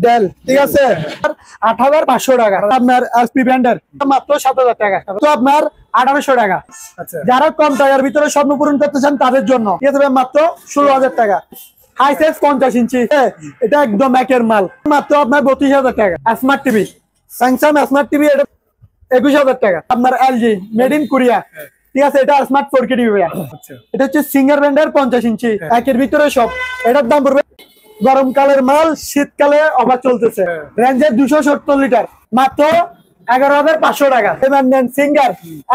Del, ঠিক আছে ৮৫০০ টাকা। আপনার এসপি ব্র্যান্ডের মাত্র ৭০০০ টাকা, তো আপনার ১৮০০ টাকা। যারা কম টাকার ভিতরে স্বপ্ন পূরণ করতে চান তাদের জন্য মাত্র ১৬০০০ টাকা। হাই সাইজ ৫০ ইঞ্চি, এটা একদম একের মাল, মাত্র আপনার ৩২০০০ টাকা। Smart TV, Samsung smart TV, এটা ২১০০০ টাকা। আপনার এলজি মেড ইন কোরিয়া, ঠিক আছে, এটা স্মার্ট 4K টিভি। এটা হচ্ছে সিঙ্গার ব্র্যান্ডের ৫০ ইঞ্চি, একের ভিতরে সব। এটার দাম পড়বে, গরমকালের মাল শীতকালে অফার চলতেছে, রেঞ্জের ২৭০ লিটার, মাত্র ১১৫০০ টাকা। এবার নেন সিঙ্গার,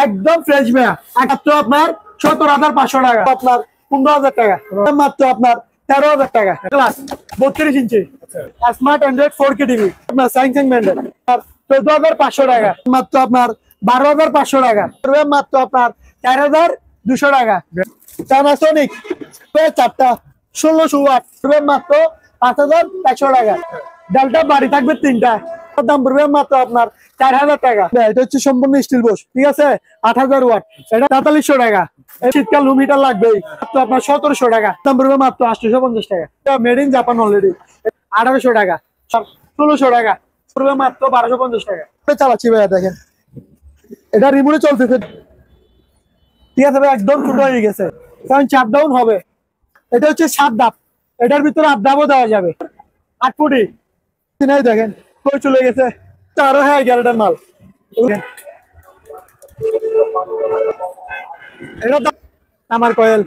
একদম ফ্রেশ মেয়া, মাত্র আপনার ১৭৫০০ টাকা, আপনার ১৫০০০ টাকা, মাত্র আপনার ১৩০০০ টাকা। ক্লাস ৩২ ইঞ্চি স্মার্ট অ্যান্ড্রয়েড 4K টিভি, আপনার স্যামসাং ব্র্যান্ডের ১৪৫০০ টাকা, মাত্র আপনার ১২৫০০ টাকা, মাত্র আপনার ৪২০০ টাকা। প্যানাসোনিক ৪টা ১৬০০ ওয়াট, মাত্র ৫৫০০ টাকা। ডেল্টা বাড়ি থাকবে 3টা, দাম পড়বে মাত্র আপনার ৪০০০ টাকা। এটা হচ্ছে সম্পূর্ণ স্টিল বক্স, ঠিক আছে, ৮০০০ ওয়াট, এটা ৪৩০০ টাকা। শীতকাল রুম হিটার লাগবে, মাত্র আপনার ১৭০০ টাকা, দাম পড়বে মাত্র ৮৫০ টাকা। মেড ইন জাপান অলরেডি, ১৮০০ টাকা, ১৬০০ টাকা, পড়বে মাত্র ১২৫০ টাকা। চালাচ্ছি ভাইয়া, দেখেন এটা রিমোটে চলতেছে, ঠিক আছে ভাই, একদম ছোট হয়ে গেছে, কারণ 4 ডাউন হবে। এটা হচ্ছে 7 ধাপ, এটার ভিতরে 8 ধাপও দেওয়া যাবে। 8 ফুটি নাই, দেখেন কই চলে গেছে, 11,000 মাল। এটা আমার কয়েল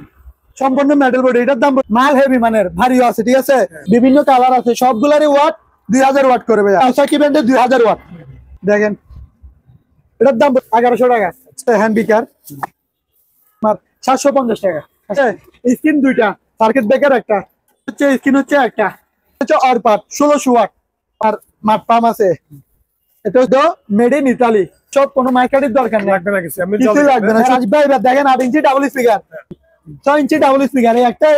সম্পূর্ণ মেটাল বডি, এটার দাম মাল হেভি মানের, ভারী আছে, ঠিক আছে, বিভিন্ন কালার আছে, সবগুলারই ওয়াট 2000 ওয়াট করে ভাই। আলসাকি ব্র্যান্ডের 2000 ওয়াট, দেখেন এটার দাম 1100 টাকা। হ্যান্ড বিকার 750 টাকা। স্ক্রিন 2টা, সার্কিট ব্রেকার একটা, হচ্ছে স্ক্রিন হচ্ছে একটা, হচ্ছে আর পার্ট 1600 ওয়াট, আর মাঠ পাম্প আছে। এটা হচ্ছে মেড ইন ইতালি, সব কোনো মাইকাটির দরকার নেই, কিছু লাগবে না। ভাই দেখেন 8 ইঞ্চি ডাবল স্পিকার, 6 ইঞ্চি ডাবল স্পিকার, একটা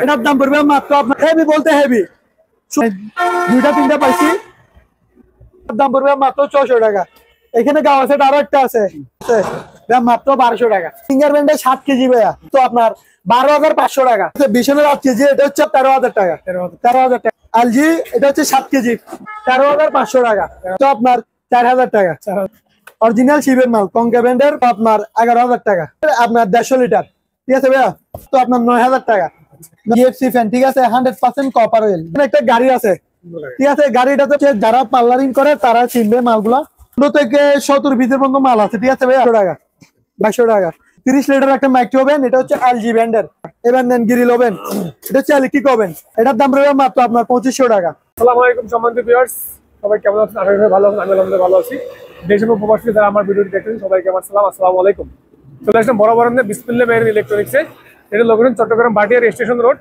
এটার দাম পড়বে মাত্র আপনার, হেভি বলতে হেভি, 2টা 3টা পাইছি, দাম পড়বে মাত্র 600 টাকা। এখানে গাওয়া সেট আরো একটা আছে, মাত্র 1200 টাকা। সিঙ্গার ব্র্যান্ডের 7 কেজি ভাইয়া, তো আপনার 12,500 টাকা। বিশনের 8 কেজি, এটা হচ্ছে 13,000 টাকা। 13,000 টাকা। এলজি এটা হচ্ছে 7 কেজি, 13,500 টাকা, তো আপনার 4,000 টাকা। অরিজিনাল শিবের মাল কঙ্কা ব্র্যান্ডের, আপনার 11,000 টাকা। আপনার 150 লিটার, ঠিক আছে ভাইয়া, তো আপনার 9,000 টাকা। জিএফসি ফ্যান, ঠিক আছে, 100% কপার অয়েল। একটা গাড়ি আছে, ঠিক আছে, গাড়িটা হচ্ছে যারা পার্লারিং করে তারা চিনবে মালগুলা, থেকে 70-20 পর্যন্ত মাল আছে, ঠিক আছে ভাই। 100 টাকা, 200 টাকা। 30 লিটার একটা মাইক্রো ওভেন, এটা হচ্ছে এলজি ব্র্যান্ডের। এবার নেন গ্রিল ওভেন, এটা হচ্ছে ইলেকট্রিক ওভেন, এটার দাম রয়েছে মাত্র আপনার 2500 টাকা। আসসালামু আলাইকুম সম্মানিত ভিউয়ার্স, সবাই কেমন আছেন? আশা করি ভালো আছেন। আমি আলহামদুলিল্লাহ ভালো আছি। দেশ এবং প্রবাস থেকে যারা আমার ভিডিওটি দেখতেছেন সবাইকে আমার সালাম, আসসালামু আলাইকুম। চলে আসলাম বরাবর বিসমিল্লাহ মেরিন ইলেকট্রনিক্সে। এটা location Chittagong Bhatiari station road,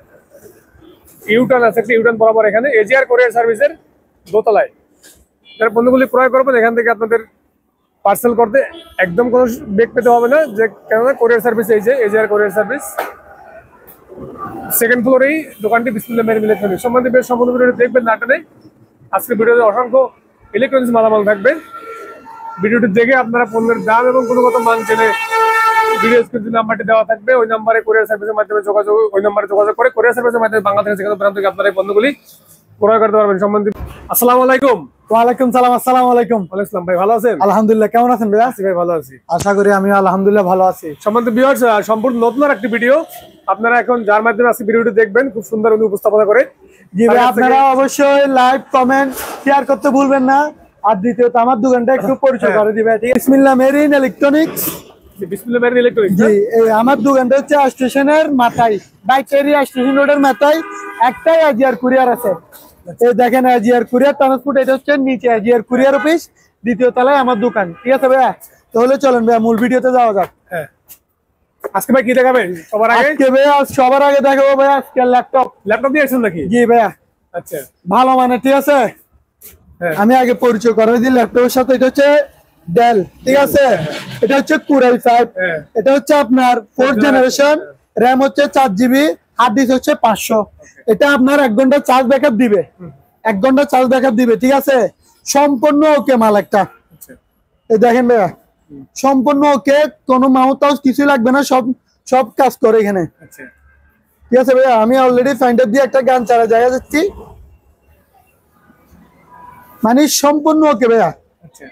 U turn আছে একটা, ইউটার্ন বরাবর এখানে এজিআর কোরিয়ার সার্ভিসের দোতলায়। যারা পণ্যগুলি ক্রয় করবেন এখান থেকে আপনাদের পার্সেল করতে একদম কোনো বেগ পেতে হবে না, যে কেননা কোরিয়ার সার্ভিস এই যে এজিআর কোরিয়ার সার্ভিস, সেকেন্ড ফ্লোরেই দোকানটি বিসমিল্লাহ মেরিন ইলেকট্রনিক্স। সম্বন্ধে বেশ সম্পূর্ণ ভিডিওটি দেখবেন না টানে। আজকের ভিডিওতে অসংখ্য ইলেকট্রনিক্স মালামাল থাকবে, ভিডিওটি দেখে আপনারা পণ্যের দাম এবং গুণগত মান জেনে ভিডিও স্ক্রিনে নাম্বারটি দেওয়া থাকবে, ওই নাম্বারে কোরিয়ার সার্ভিসের মাধ্যমে যোগাযোগ করে কোরিয়ার সার্ভিসের মাধ্যমে বাংলাদেশের যেকোনো প্রান্ত থেকে আপনারা এই পণ্যগুলি ক্রয় করতে পারবেন। সম্বন্ধে আসসালামু আলাইকুম। ওয়ালাইকুম সালাম। আসসালামু আলাইকুম। ওয়ালাইকুম ভাই, ভালো আছেন? আলহামদুলিল্লাহ, কেমন আছেন ভাইয়া? ভাই ভালো আছি, আশা করি আমি আলহামদুলিল্লাহ ভালো আছি। সম্বন্ধে ভিউয়ার্স, সম্পূর্ণ নতুন একটি ভিডিও আপনারা এখন যার মাধ্যমে আজকে ভিডিওটি দেখবেন, খুব সুন্দর উনি উপস্থাপনা করে। জি ভাই, আপনারা অবশ্যই লাইক কমেন্ট শেয়ার করতে ভুলবেন না। আর দ্বিতীয়ত আমার দোকানটা একটু পরিচয় করে দিবেন। বিসমিল্লাহ মেরিন ইলেকট্রনিক্স। বিসমিল্লাহ মেরিন ইলেকট্রনিক্স, জি, আমার দোকানটা হচ্ছে স্টেশনের মাথায়, বাইকেরিয়া স্টেশন রোডের মাথায় একটাই এজিআর কুরিয়ার আছে। এই দেখেন এজিআর কুরিয়ার ট্রান্সপোর্ট, এটা হচ্ছে নিচে এজিআর কুরিয়ার অফিস, দ্বিতীয় তলায় আমার দোকান, ঠিক আছে ভাইয়া? তাহলে চলেন ভাইয়া মূল ভিডিওতে যাওয়া যাক। আজকে ভাই কি দেখাবেন? সবার আগে দেখাবো ভাইয়া আজকে ল্যাপটপ দিয়ে আসছেন নাকি? জি ভাইয়া, আচ্ছা, ভালো মানে, ঠিক আছে। আমি আগে পরিচয় করে দিই ল্যাপটপের সাথে। এটা হচ্ছে ডেল, ঠিক আছে, এটা হচ্ছে কুরাই 5, এটা হচ্ছে আপনার 4th জেনারেশন, র্যাম হচ্ছে 4 GB, হার্ড ডিস্ক হচ্ছে 500। এটা আপনার 1 ঘন্টা চার্জ ব্যাকআপ দিবে, 1 ঘন্টা চার্জ ব্যাকআপ দিবে, ঠিক আছে। সম্পূর্ণ ওকে মাল একটা। এই দেখেন ভাইয়া, সম্পূর্ণ ওকে, কোনো মাউথ টাউস কিছু লাগবে না, সব কাজ করে এখানে। ঠিক আছে ভাইয়া, আমি অলরেডি ফাইন্ডার দিয়ে একটা গান চালা জায়গা যাচ্ছি, মানে সম্পূর্ণ ওকে ভাইয়া। আচ্ছা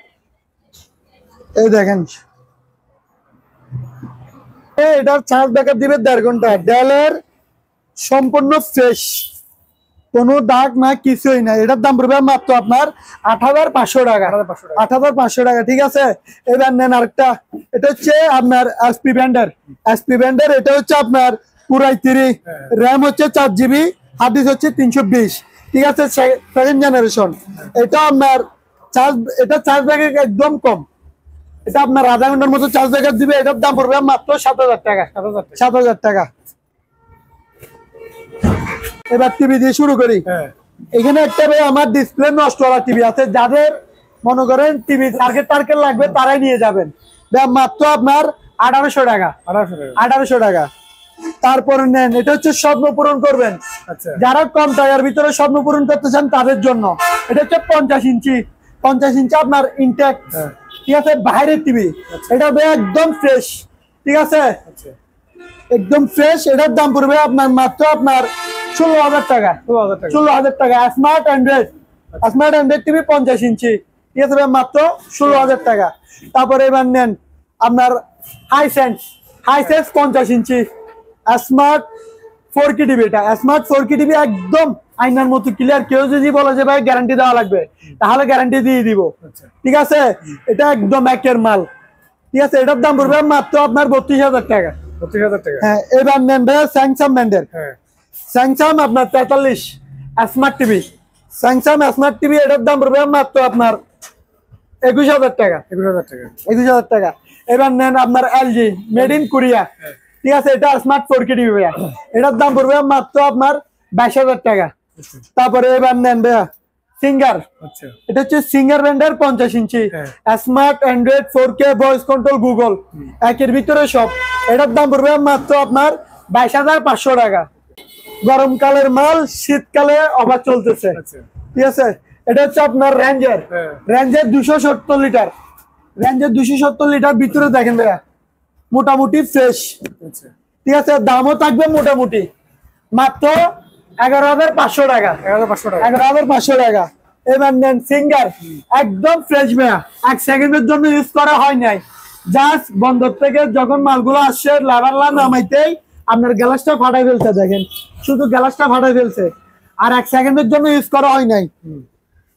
এই দেখেন, এটার চার্জ ব্যাকআপ দিবে 1.5 ঘন্টা। ডেলের সম্পূর্ণ ফ্রেশ, কোনো দাগ না, কিছুই না। এটার দাম পড়বে মাত্র আপনার 8,500 টাকা। 8,500 টাকা, ঠিক আছে। এবার নেন আরেকটা, এটা হচ্ছে আপনার এসপি ব্যান্ডার। এসপি ব্যান্ডার এটা হচ্ছে আপনার পুরাই 3, র্যাম হচ্ছে 4 GB, হার্ড ডিস্ক হচ্ছে 320, ঠিক আছে, 2nd জেনারেশন। এটা আপনার চার্জ, এটা চার্জ ব্যাকআপ একদম কম, এটা আপনার আধা ঘন্টার মতো চার্জ ব্যাকআপ দিবে। এটার দাম পড়বে মাত্র 7,000 টাকা। 7,000 টাকা। এবার টিভি দিয়ে শুরু করি। এখানে একটা ভাই আমার ডিসপ্লে নষ্ট হওয়া টিভি আছে, যাদের মনে করেন টিভি টার্গেট লাগবে তারাই নিয়ে যাবেন। মাত্র আপনার 1800 টাকা। 1800 টাকা। তারপরে নেন, এটা হচ্ছে স্বপ্ন পূরণ করবেন। যারা কম টাকার ভিতরে স্বপ্ন পূরণ করতে চান তাদের জন্য। এটা হচ্ছে 50 ইঞ্চি। 50 ইঞ্চি আপনার ইনটেক, ঠিক আছে, বাইরের টিভি। এটা একদম ফ্রেশ, ঠিক আছে, একদম ফ্রেশ। এটার দাম পড়বে আপনার মাত্র আপনার 16,000 টাকা। 16,000 টাকা। স্মার্ট অ্যান্ড্রয়েড টিভি 50 ইঞ্চি, ঠিক আছে, মাত্র 16,000 টাকা। তারপরে এবার নেন আপনার Hisense 50 inch smart 4K TV. এটা স্মার্ট 4K টিভি একদম আয়নার মতো ক্লিয়ার। কেউ যদি বলে যে ভাই গ্যারান্টি দেওয়া লাগবে, তাহলে গ্যারান্টি দিয়ে দিব, ঠিক আছে। এটা একদম একের মাল, ঠিক আছে। এটার দাম পড়বে মাত্র আপনার 32,000 টাকা। 32,000 টাকা। হ্যাঁ, এবার নেন ভাই স্যামসাং ব্র্যান্ডের। স্যামসাং আপনার 43 smart TV. Samsung smart TV, এটার দাম পড়বে মাত্র আপনার 21,000 টাকা। 21,000 টাকা। এবার নেন আপনার এলজি মেড ইন কোরিয়া, ঠিক আছে, এটা স্মার্ট 4K টিভি ভাইয়া। এটার দাম পড়বে মাত্র আপনার 22,000 টাকা। তারপরে এবার নেন ভাইয়া সিঙ্গার। এটা হচ্ছে সিঙ্গার ব্র্যান্ডের 50 inch smart android 4K voice control Google একের ভিতরে সব। এটার দাম পড়বে মাত্র আপনার 22,500 টাকা। গরমকালের মাল, শীতকালে অফার চলতেছে, ঠিক আছে। এটা হচ্ছে আপনার রেঞ্জের 270 লিটার। রেঞ্জের 270 লিটার ভিতরে দেখেন ভাইয়া মোটামুটি ফ্রেশ, ঠিক আছে। দামও থাকবে মোটামুটি মাত্র 11,500 টাকা। 11,500 টাকা। এবার নেন সিঙ্গার, একদম ফ্রেশ মেয়া, 1 সেকেন্ডের জন্য ইউজ করা হয় নাই। জাস্ট বন্দর থেকে যখন মালগুলো আসছে লাভার নামাইতেই আপনার গ্লাসটা ফাটাই ফেলছে, দেখেন শুধু গ্লাসটা ফাটাই ফেলছে, আর 1 সেকেন্ডের জন্য ইউজ করা হয় নাই।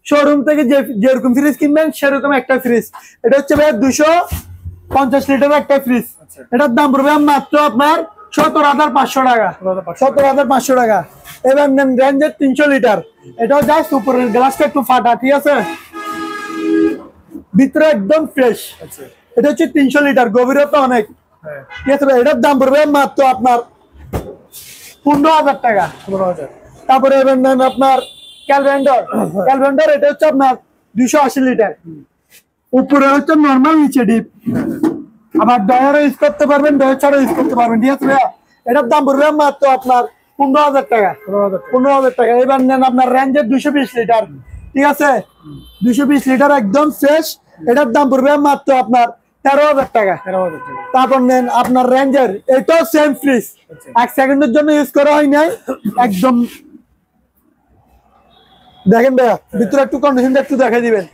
শোরুম থেকে যেরকম ফ্রিজ কিনবেন সেরকম একটা ফ্রিজ। এটা হচ্ছে ভাই 250 লিটার একটা ফ্রিজ। এটার দাম পড়বে মাত্র আপনার 17,500 টাকা। 17,500 টাকা। এবার নেন রেঞ্জের 300 লিটার। এটাও জাস্ট উপরের গ্লাসটা একটু ফাটা, ঠিক আছে, ভিতরে একদম ফ্রেশ। এটা হচ্ছে 300 লিটার, গভীরতা অনেক, ঠিক আছে। এটার দাম পড়বে মাত্র আপনার 15,000 টাকা। 15,000। তারপরে এবার নেন আপনার ক্যালভেন্ডার। এটা হচ্ছে আপনার 280 লিটার। উপরে হচ্ছে নর্মাল, নিচে ডিপ। আবার ডয়ারও ইউজ করতে পারবেন, ডয়ার ছাড়াও ইউজ করতে পারবেন, ঠিক আছে ভাইয়া। এটার দাম পড়বে মাত্র আপনার 15,000 টাকা। 15,000 টাকা। এবার নেন আপনার রেঞ্জের 220 লিটার, ঠিক আছে, 220 লিটার একদম ফ্রেশ। এটার দাম পড়বে মাত্র আপনার 13,000 টাকা। তারপর নেন আপনার রেঞ্জের, এটাও সেম ফ্রিজ, 1 সেকেন্ডের জন্য ইউজ করা হয় নাই, একদম দেখেন ভাইয়া ভিতরে একটু কন্ডিশনটা একটু দেখে দিবেন,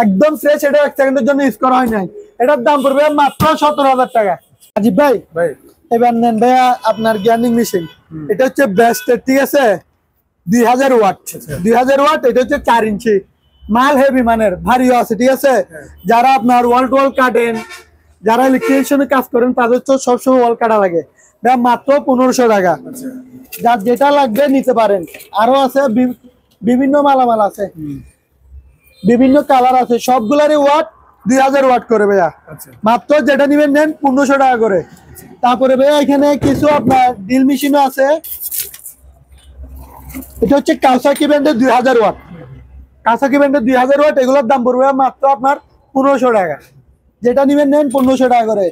একদম ফ্রেশ। এটা 1 সেকেন্ডের জন্য ইউজ করা হয় নাই। এটার দাম পড়বে মাত্র 17,000 টাকা। আজিব ভাই, এবার নেন ভাইয়া আপনার গ্রাইন্ডিং মেশিন। এটা হচ্ছে বেস্ট, ঠিক আছে, 2000 ওয়াট। 2000 ওয়াট। এটা হচ্ছে 4 ইঞ্চি মাল, হেভি মানের, ভারীও আছে, ঠিক আছে। যারা আপনার ওয়াল কাটেন, যারা ইলেকট্রিশিয়ানে কাজ করেন তাদের তো সবসময় ওয়াল কাটা লাগে। মাত্র 1500 টাকা। যার যেটা লাগবে নিতে পারেন। আরো আছে বিভিন্ন মালামাল আছে, বিভিন্ন কালার আছে, সবগুলারই ওয়াট 2000 ওয়াট করে ভাইয়া। মাত্র যেটা নিবেন নেন 1500 টাকা করে। তারপরে ভাইয়া এখানে কিছু আপনার ড্রিল মেশিনও আছে। এটা হচ্ছে কাওসাকি ব্র্যান্ডের 2000 ওয়াট। কাওসাকি ব্র্যান্ডের 2000 ওয়াট। এগুলোর দাম পড়বে মাত্র আপনার 1500 টাকা। যেটা নিবেন নেন 1500 টাকা করে।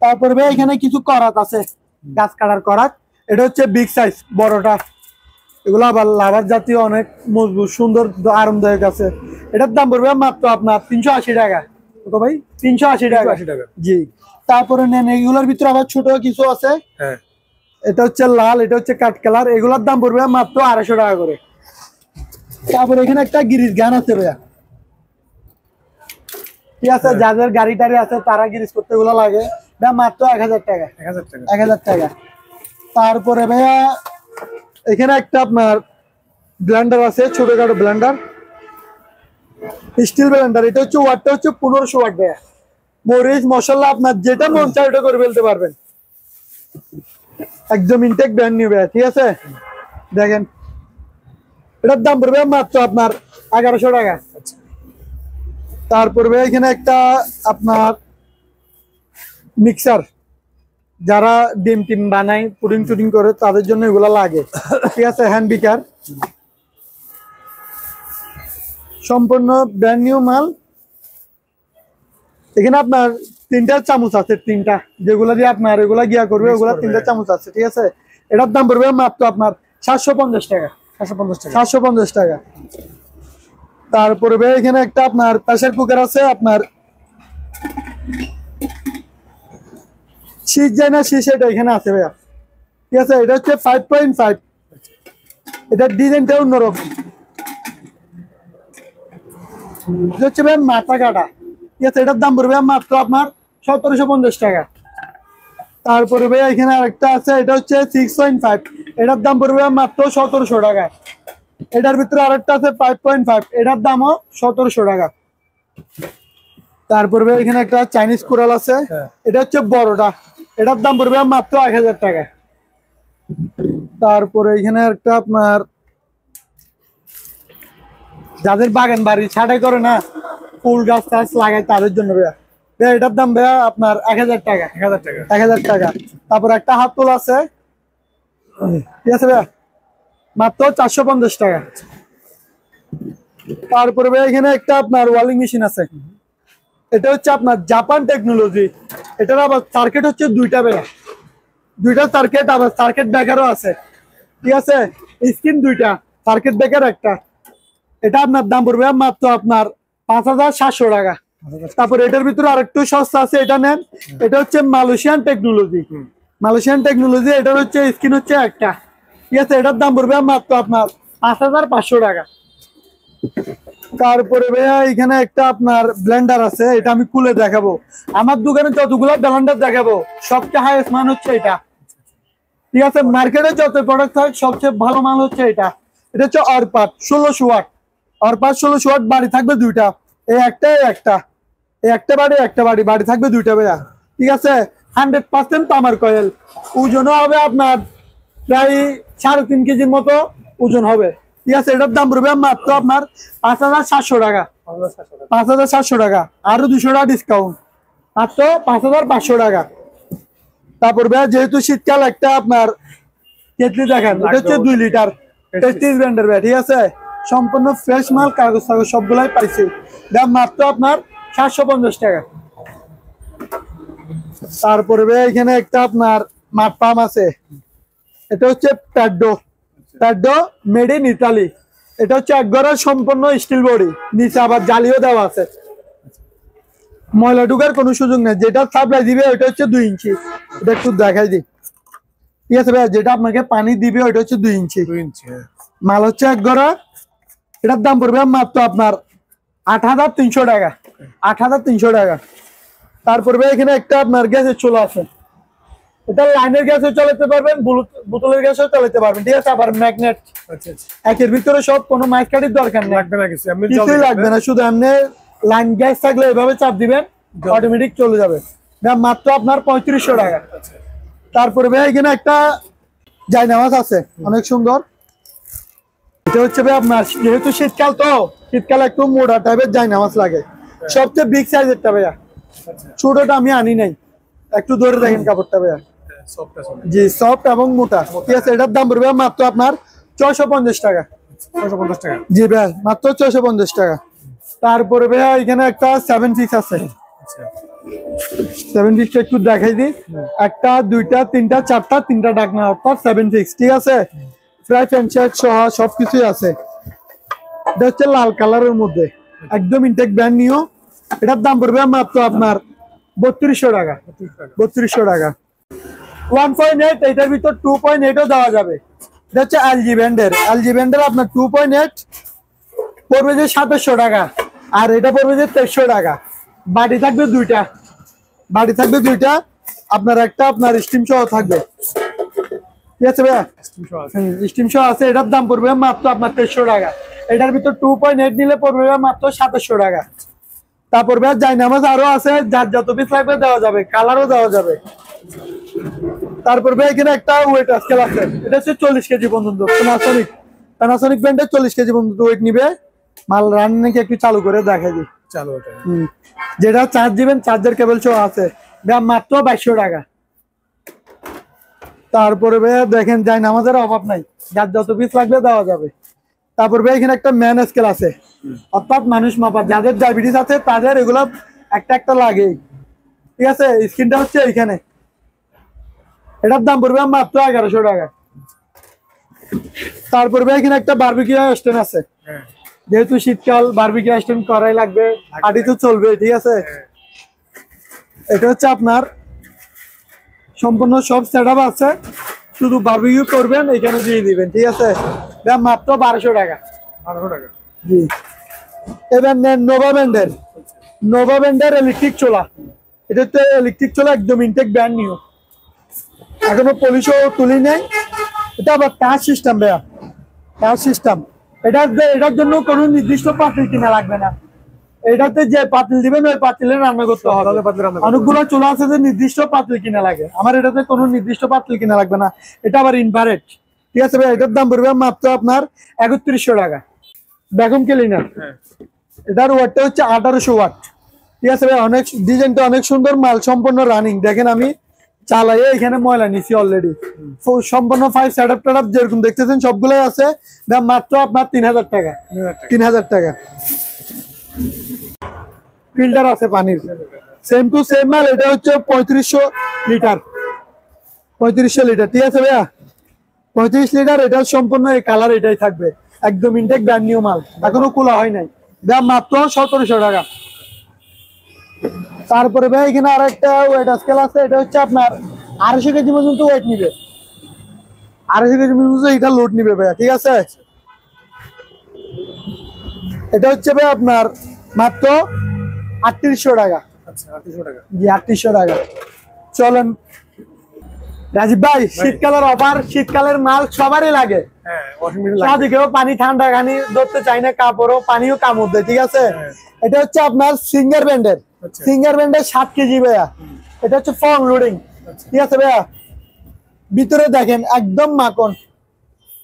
তারপরে ভাইয়া এখানে কিছু করাত আছে, গাছ কাটার করাত। এটা হচ্ছে বিগ সাইজ, বড়টা। এগুলো আবার লাভার জাতীয়, অনেক মজবুত, সুন্দর, আরামদায়ক আছে। এটার দাম পড়বে মাত্র আপনার 380 টাকা। কত ভাই? 380 টাকা। জি। তারপরে নেন এগুলোর ভিতরে আবার ছোট কিছু আছে। এটা হচ্ছে লাল, এটা হচ্ছে কাঠ কালার, এগুলোর দাম পড়বে মাত্র 250 টাকা করে। তারপর এখানে একটা গিরিজ গান আছে ভাইয়া, ঠিক আছে, যাদের গাড়ি টাড়ি আছে তারা গিরিজ করতে এগুলো লাগে, এটা মাত্র 1000 টাকা। 1000 টাকা। 1000 টাকা। তারপরে ভাইয়া এখানে একটা আপনার ব্লেন্ডার আছে, ছোটখাটো ব্লেন্ডার, স্টিল ব্লেন্ডার। এটা হচ্ছে ওয়াটটা হচ্ছে 1500 ওয়াট ভাইয়া। মরিচ মশলা আপনার যেটা মন চায় ওটা করে ফেলতে পারবেন, একদম ইনটেক ব্র্যান্ড নিউ ভাইয়া, ঠিক আছে। দেখেন এটার দাম পড়বে মাত্র আপনার 1100 টাকা। তারপরে এখানে একটা আপনার মিক্সার, যারা ডিম টিম বানায় পুডিং টুডিং করে তাদের জন্য এগুলা লাগে, ঠিক আছে। হ্যান্ড বিকার, সম্পূর্ণ ব্র্যান্ড নিউ মাল। এখানে আপনার 3টা চামচ আছে, 3টা, যেগুলা দিয়ে আপনার এগুলা গিয়া করবে ওগুলা 3টা চামচ আছে, ঠিক আছে। এটার দাম পড়বে মাত্র আপনার 750 টাকা। 750 টাকা। 750 টাকা। তারপরে এখানে একটা আপনার প্রেসার কুকার আছে, আপনার শীত যায় না শীত, এটা এখানে আছে ভাইয়া, ঠিক আছে। এটা হচ্ছে 5.5, এটার ডিজাইনটা অন্যরকম, এটা হচ্ছে ভাই মাথা কাটা, ঠিক আছে। এটার দাম পড়বে মাত্র আপনার 1750 টাকা। তারপরে ভাই এখানে আরেকটা আছে, এটা হচ্ছে 6.5, এটার দাম পড়বে মাত্র 1700 টাকা। এটার ভিতরে আরেকটা আছে 5.5, এটার দামও 1700 টাকা। তারপরে এখানে একটা চাইনিজ কোরাল আছে, এটা হচ্ছে বড়টা, এটার দাম পড়বে মাত্র 1000 টাকা। তারপরে এখানে একটা আপনার যাদের বাগান বাড়ি ছাটাই করে না, ফুল গাছ টাছ লাগায় তাদের জন্য ভাইয়া, এটার দাম ভাইয়া আপনার 1000 টাকা। 1000 টাকা। 1000 টাকা। তারপর একটা হাত তোলা আছে, ঠিক আছে ভাইয়া, মাত্র 450 টাকা। তারপরে ভাই এখানে একটা আপনার ওয়ালিং মেশিন আছে, এটা হচ্ছে আপনার জাপান টেকনোলজি, এটার আবার সার্কিট হচ্ছে 2টা ভাইয়া, 2টা সার্কিট, আবার সার্কিট ব্রেকারও আছে, ঠিক আছে। স্ক্রিন 2টা, সার্কিট ব্রেকার একটা। এটা আপনার দাম পড়বে মাত্র আপনার 5700 টাকা। তারপর এটার ভিতরে আরেকটু সস্তা আছে, এটা নেন, এটা হচ্ছে মালয়েশিয়ান টেকনোলজি। মালয়েশিয়ান টেকনোলজি, এটার হচ্ছে স্ক্রিন হচ্ছে একটা, ঠিক আছে। এটার দাম পড়বে মাত্র আপনার 5500 টাকা। তারপরে ভাইয়া এখানে একটা আপনার ব্লেন্ডার আছে, এটা আমি খুলে দেখাবো। আমার দোকানে যতগুলো ব্লেন্ডার দেখাবো সবচেয়ে হাইয়েস্ট মান হচ্ছে এটা, ঠিক আছে। মার্কেটে যত প্রোডাক্ট হয় সবচেয়ে ভালো মাল হচ্ছে এটা। এটা হচ্ছে অরপাট 1600 ওয়াট, অরপাট 1600 ওয়াট, বাড়ি থাকবে 2টা, এই একটা এই একটা বাড়ি বাড়ি থাকবে 2টা ভাইয়া, ঠিক আছে। 100% তামার কয়েল, ওজনও হবে আপনার প্রায় 3.5 কেজির মতো ওজন হবে, ঠিক আছে। এটার দাম পড়বে মাত্র আপনার 5700 টাকা। 5700 টাকা, আরো 200 টাকা ডিসকাউন্ট, মাত্র 5500 টাকা। তারপর ভাইয়া যেহেতু শীতকাল, একটা আপনার কেটলি দেখেন, এটা হচ্ছে 2 লিটার, প্রেস্টিজ ব্র্যান্ডের ভাইয়া, ঠিক আছে। সম্পূর্ণ ফ্রেশ মাল, কাগজ টাগজ সবগুলাই পাইছি, দাম মাত্র আপনার 750 টাকা। তারপরে ভাইয়া এখানে একটা আপনার মাঠ পাম্প আছে, এটা হচ্ছে প্যাডো মেড ইন ইতালি। এটা হচ্ছে একবারে সম্পূর্ণ স্টিল বডি, নিচে আবার জালিও দেওয়া আছে, ময়লা ঢুকার কোনো সুযোগ নেই। যেটা সাপ্লাই দিবে ওইটা হচ্ছে 2 ইঞ্চি, এটা একটু দেখাই দিই, ঠিক আছে ভাইয়া। যেটা আপনাকে পানি দিবে ওইটা হচ্ছে 2 ইঞ্চি। 2 ইঞ্চি মাল হচ্ছে একবারে, এটার দাম পড়বে মাত্র আপনার 8300 টাকা। 8300 টাকা। তারপরে এখানে একটা আপনার গ্যাসের চুলা আছে, এটা লাইনের গ্যাসও চালাতে পারবেন, বোতলের গ্যাসও চালাতে পারবেন, ঠিক আছে। আবার ম্যাগনেট, আচ্ছা আচ্ছা, একের ভিতরে সব, কোনো মাইক কাঠির দরকার নেই, লাগবে না কিছু, এমনি কিছুই লাগবে না, শুধু এমনি লাইন গ্যাস থাকলে এভাবে চাপ দিবেন, অটোমেটিক চলে যাবে, মাত্র আপনার 3500 টাকা। তারপরে ভাই এখানে একটা জায়নামাজ আছে, অনেক সুন্দর। এটা হচ্ছে ভাই আপনার, যেহেতু শীতকাল, তো শীতকালে একটু মোটা টাইপের জায়নামাজ লাগে, সবচেয়ে বিগ সাইজেরটা ভাইয়া, ছোটটা আমি আনি নাই, একটু ধরে দেখেন কাপড়টা ভাইয়া, জি সফট এবং মোটা, ঠিক আছে। এটার দাম পড়বে মাত্র আপনার 650 টাকা। 650 টাকা, জি ভাই, মাত্র 650 টাকা। তারপরে ভাইয়া এখানে একটা 7 পিস আছে, 7 পিসটা একটু দেখাই দিই, 1টা 2টা 3টা 4টা 3টা ডাকনা, অর্থাৎ 7 পিস, ঠিক আছে। ফ্রাই প্যান সেট সহ সবকিছুই আছে। এটা হচ্ছে লাল কালারের মধ্যে, একদম ইনটেক ব্র্যান্ড নিউ। এটার দাম পড়বে মাত্র আপনার 3200 টাকা। 3200 টাকা। 1.8, এটার ভিতর 2.8ও দেওয়া যাবে। এটা হচ্ছে এলজি ব্র্যান্ডের আপনার 2.8 পড়বে যে 2700 টাকা, আর এটা পড়বে যে 2300 টাকা। বাটি থাকবে দুইটা, আপনার একটা আপনার স্টিম সহ থাকবে, ঠিক আছে ভাইয়া? স্টিম সহ আছে। এটার দাম পড়বে মাত্র আপনার 2300 টাকা। এটার ভিতর 2.8 নিলে পড়বে মাত্র 2700 টাকা। তারপর ভাইয়া জায়নামাজ আরো আছে, যার যত পিস লাগবে দেওয়া যাবে, কালারও দেওয়া যাবে। তারপর ভাই এখানে একটা ওয়েট স্কেল আছে, এটা হচ্ছে 40 কেজি পর্যন্ত। প্যানাসোনিক ব্র্যান্ডের 40 কেজি পর্যন্ত ওয়েট নিবে। মাল রানিং একটু চালু করে দেখাই দিই। যেটা চার্জ দিবেন, চার্জার কেবল সহ আছে, দাম মাত্র 2200 টাকা। তারপরে ভাই দেখেন জায়নামাজের অভাব নাই, যার যত পিস লাগবে দেওয়া যাবে। তারপর ভাই এখানে একটা ম্যান স্কেল আছে, অর্থাৎ মানুষ মাপা, যাদের ডায়াবেটিস আছে তাদের এগুলো একটা লাগে, ঠিক আছে? স্ক্রিনটা হচ্ছে এইখানে, এটার দাম পড়বে মাত্র 1100 টাকা। তারপর ভাই এখানে একটা বারবিকিউ স্ট্যান্ড আছে, যেহেতু শীতকাল বারবিকিউ স্ট্যান্ড করাই লাগবে, পার্টি তো চলবে, ঠিক আছে? এটা হচ্ছে আপনার সম্পূর্ণ সব সেটআপ আছে, শুধু বারবিকিউ করবেন এখানে দিয়ে দিবেন, ঠিক আছে? দাম মাত্র 1200 টাকা। জি। এবার নেন নোভা ব্র্যান্ডের ইলেকট্রিক চুলা। এটা হচ্ছে ইলেকট্রিক চুলা, একদম ইনটেক ব্র্যান্ড নিউ, এখনো পলিশও তুলি নেই। এটা আবার টাচ সিস্টেম ভাইয়া, টাচ সিস্টেম। এটার জন্য কোনো নির্দিষ্ট পাতিল কিনা লাগবে না, এটাতে যে পাতিল দিবেন ওই পাতিলে রান্না করতে হবে। অনেকগুলো চুলা আছে যে নির্দিষ্ট পাতিল কিনা লাগে, আমার এটাতে কোনো নির্দিষ্ট পাতিল কিনা লাগবে না। এটা আবার ইনভারেট, ঠিক আছে ভাই? এটার দাম পড়বে মাত্র আপনার 3100 টাকা। ভ্যাকুয়াম ক্লিনার, এটার ওয়াটটা হচ্ছে 1800 ওয়াট, ঠিক আছে ভাই? অনেক ডিজাইনটা অনেক সুন্দর, মাল সম্পূর্ণ রানিং। দেখেন আমি চালাইয়ে এখানে ময়লা নিছি অলরেডি, সম্পূর্ণ 5 সেটআপ যেরকম দেখতেছেন সবগুলোই আছে। দাম মাত্র আপনার 3000 টাকা। 3000 টাকা। ফিল্টার আছে পানির, সেম টু সেম মাল। এটা হচ্ছে 3500 লিটার, 3500 লিটার, ঠিক আছে ভাইয়া? 35 লিটার। এটা সম্পূর্ণ এই কালার এটাই থাকবে, একদম ইনটেক ব্র্যান্ড নিউ মাল, এখনো খোলা হয় নাই। দাম মাত্র 1700 টাকা। তারপরে ভাই এখানে আর একটা ওয়েট স্কেল আছে, এটা হচ্ছে আপনার 250 কেজি পর্যন্ত ওয়েট নিবে, 250 কেজি পর্যন্ত এটা লোড নিবে ভাইয়া, ঠিক আছে? এটা হচ্ছে ভাই আপনার মাত্র 3800 টাকা। জি, 3800 টাকা। চলেন রাজীব ভাই, শীতকালের অফার, শীতকালের মাল সবারই লাগে। সাদিকেও পানি ঠান্ডা খানি ধরতে চাই না, কাপড়ও পানিও কামড় দেয়, ঠিক আছে? এটা হচ্ছে আপনার সিঙ্গার ব্র্যান্ডের 7 কেজি ভাইয়া। এটা হচ্ছে ফ্রন্ট লোডিং, ঠিক আছে ভাইয়া? ভিতরে দেখেন একদম মাখন,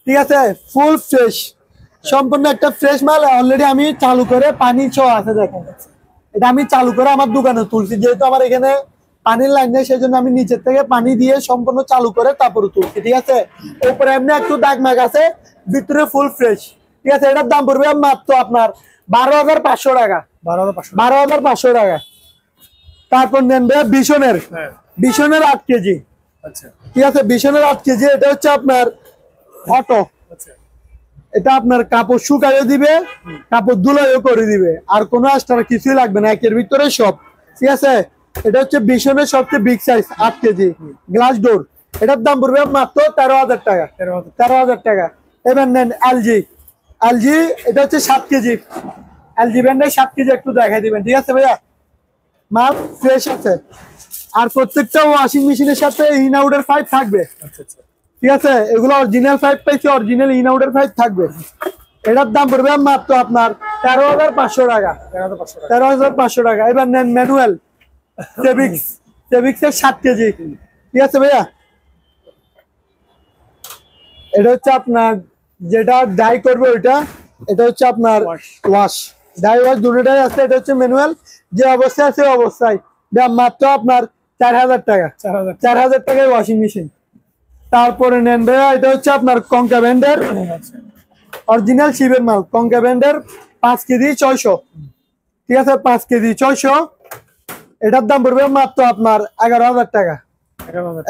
ঠিক আছে? ফুল ফ্রেশ, সম্পূর্ণ একটা ফ্রেশ মাল। অলরেডি আমি চালু করে পানি সহ আছে, দেখেন এটা আমি চালু করে আমার দোকানে তুলছি, যেহেতু আমার এখানে পানির লাইন নেই, সেই জন্য আমি নিচের থেকে পানি দিয়ে সম্পূর্ণ চালু করে তারপরে তুলছি, ঠিক আছে? উপরে এমনি একটু দাগমাগ আছে, ভিতরে ফুল ফ্রেশ, ঠিক আছে? এটার দাম পড়বে মাত্র আপনার 12500 টাকা। 12500 টাকা। তারপর নেন ভাইয়া বিশনের 8 কেজি, ঠিক আছে? বিশনের 8 কেজি। এটা হচ্ছে আপনার অটো, এটা আপনার কাপড় শুকাইও দিবে, কাপড় ধুলাইও করে দিবে, আর কোনো এক্সট্রা কিছুই লাগবে না, একের ভিতরে সব, ঠিক আছে? এটা হচ্ছে বিশনের সবচেয়ে big size, 8 KG glass door. এটার দাম পড়বে মাত্র 13000 টাকা। 13000 টাকা। এবার নেন এলজি, এটা হচ্ছে 7 কেজি, এলজি ব্র্যান্ডের 7 কেজি। একটু দেখাই দিবেন, ঠিক আছে ভাইয়া? মাল ফ্রেশ আছে, আর প্রত্যেকটা ওয়াশিং মেশিনের সাথে ইন আউটের পাইপ থাকবে, ঠিক আছে? এগুলো অরিজিনাল পাইপ পাইছে, অরিজিনাল ইন আউটের পাইপ থাকবে। এটার দাম পড়বে মাত্র আপনার 13500 টাকা। 13500 টাকা। এবার নেন ম্যানুয়াল সেভিক্সের 7 কেজি, ঠিক আছে ভাইয়া? এটা হচ্ছে আপনার যেটা ডাই করবে ওইটা, এটা হচ্ছে আপনার ওয়াশ, ডাই ওয়াশ দুটোটাই আছে। এটা হচ্ছে ম্যানুয়াল, যে অবস্থায় আছে অবস্থায়। দাম মাত্র আপনার 4000 টাকা। 4000 টাকায় ওয়াশিং মেশিন। তারপরে নেন ভাইয়া, এটা হচ্ছে আপনার কঙ্কা ব্র্যান্ডের অরিজিনাল শিবের মাল, কঙ্কা ব্র্যান্ডের 5 কেজি 600, ঠিক আছে? 5 কেজি 600। এটার দাম পড়বে মাত্র আপনার 11000 টাকা।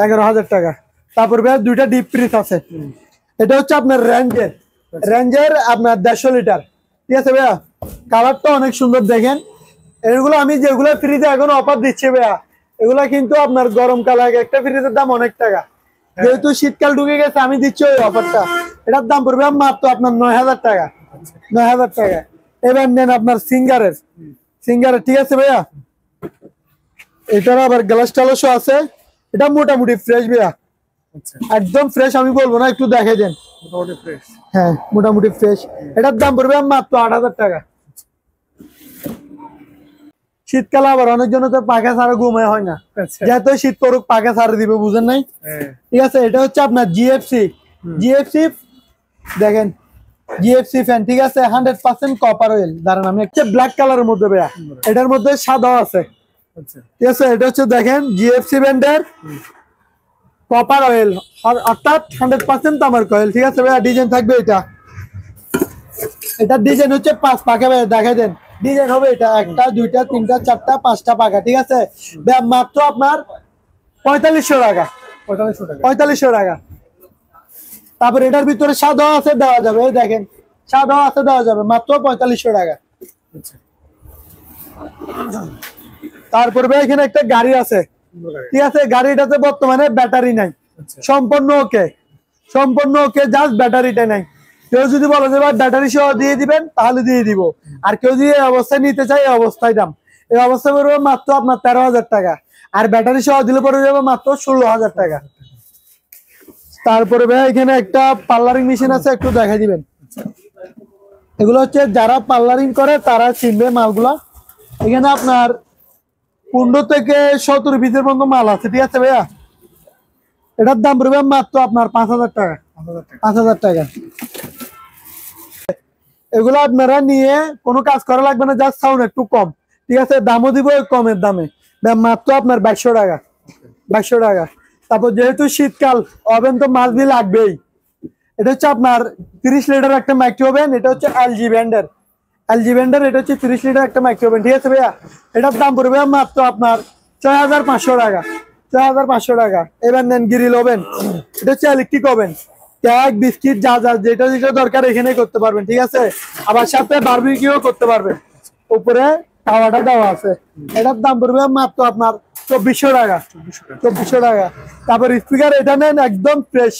11000 টাকা। তারপর ভাইয়া দুইটা ডিপ ফ্রিজ আছে, এটা হচ্ছে আপনার রেঞ্জের আপনার 150 লিটার, ঠিক আছে ভাইয়া? কালারটা অনেক সুন্দর, দেখেন। এগুলো আমি যেগুলো ফ্রিতে এখন অফার দিচ্ছি ভাইয়া, এগুলা কিন্তু আপনার গরমকালে একটা ফ্রিজের দাম অনেক টাকা, যেহেতু শীতকাল ঢুকে গেছে আমি দিচ্ছি ওই অফারটা। এটার দাম পড়বে মাত্র আপনার 9,000 টাকা, 9,000 টাকা। এবার নেন আপনার সিঙ্গারের, ঠিক আছে ভাইয়া। এটার আবার গ্লাস টালসও আছে, এটা মোটামুটি ফ্রেশ ভাইয়া, একদম ফ্রেশ আমি বলবো না, একটু দেখে দেন। হ্যাঁ মোটামুটি ফ্রেশ। এটার দাম পড়বে মাত্র 8,000 টাকা। শীতকালে আবার অনেকজন তো পাখা ছাড়া ঘুমায় হয় না, যেহেতু শীত পড়ুক পাখা ছাড়া দিবে, বুঝেন নাই? ঠিক আছে, এটা হচ্ছে আপনার জিএফসি দেখেন, জিএফসি ফ্যান, ঠিক আছে, 100% কপার অয়েল। দাঁড়ান আমি একটা ব্ল্যাক কালারের মধ্যে ভাইয়া, এটার মধ্যে সাদাও আছে, ঠিক আছে। এটা হচ্ছে দেখেন জিএফসি ব্র্যান্ডের কপার অয়েল, অর্থাৎ 100% তামার কয়েল, ঠিক আছে ভাইয়া। ডিজাইন থাকবে এটার ডিজাইন হচ্ছে 5 পাখা ভাইয়া, দেখাই দেন। ডিজাইন হবে এটা 1টা 2টা 3টা 4টা 5টা পাখা, ঠিক আছে ভাইয়া। মাত্র আপনার 4500 টাকা, 4500 টাকা। তারপর এটার ভিতরে সাদাও আছে, দেওয়া যাবে, দেখেন সাদাও আছে, দেওয়া যাবে, মাত্র 4500 টাকা। তারপর ভাই এখানে একটা গাড়ি আছে, ঠিক আছে, গাড়িটাতে বর্তমানে ব্যাটারি নাই, সম্পূর্ণ ওকে, জাস্ট ব্যাটারিটা নাই। কেউ যদি বলে যে ভাই ব্যাটারি সহ দিয়ে দিবেন, তাহলে দিয়ে দিব। আর কেউ যদি এই অবস্থায় নিতে চায়, এই অবস্থায় দাম, এই অবস্থায় পড়বে মাত্র আপনার 13,000 টাকা। আর ব্যাটারি সহ দিলে পড়ে যাবে মাত্র 16,000 টাকা। তারপরে ভাই এখানে একটা পার্লারিং মেশিন আছে, একটু দেখাই দিবেন। এগুলো হচ্ছে যারা পার্লারিং করে তারা চিনবে মালগুলা। এখানে আপনার 15 থেকে 70 পিসের মতো মাল আছে, ঠিক আছে ভাইয়া। এটার দাম পড়বে মাত্র আপনার 5,000 টাকা, 5,000 টাকা। এগুলো আপনারা নিয়ে কোনো কাজ করা লাগবে না, জাস্ট সাউন্ড একটু কম, ঠিক আছে। দামও দিব কমের দামে, মাত্র আপনার 2200 টাকা, 2200 টাকা। তারপর যেহেতু শীতকাল, ওভেন তো মাছ দিয়ে লাগবেই। এটা হচ্ছে আপনার 30 লিটার একটা মাইক্রো ওভেন, এটা হচ্ছে এলজি ব্র্যান্ডের, এটা হচ্ছে 30 লিটার একটা মাইক্রো ওভেন, ঠিক আছে ভাইয়া। এটার দাম পড়বে মাত্র আপনার 6,500 টাকা, 6,500 টাকা। এবার নেন গ্রিল ওভেন, এটা হচ্ছে ইলেকট্রিক ওভেন, কেক বিস্কিট যা যেটা দরকার এখানে করতে পারবেন, ঠিক আছে। আবার সাথে বারবিকিউ করতে পারবেন, উপরে তাওয়াটা দেওয়া আছে। এটার দাম পড়বে মাত্র আপনার 2,400 টাকা, 2,400 টাকা। তারপর স্পিকার এটা নেন, একদম ফ্রেশ,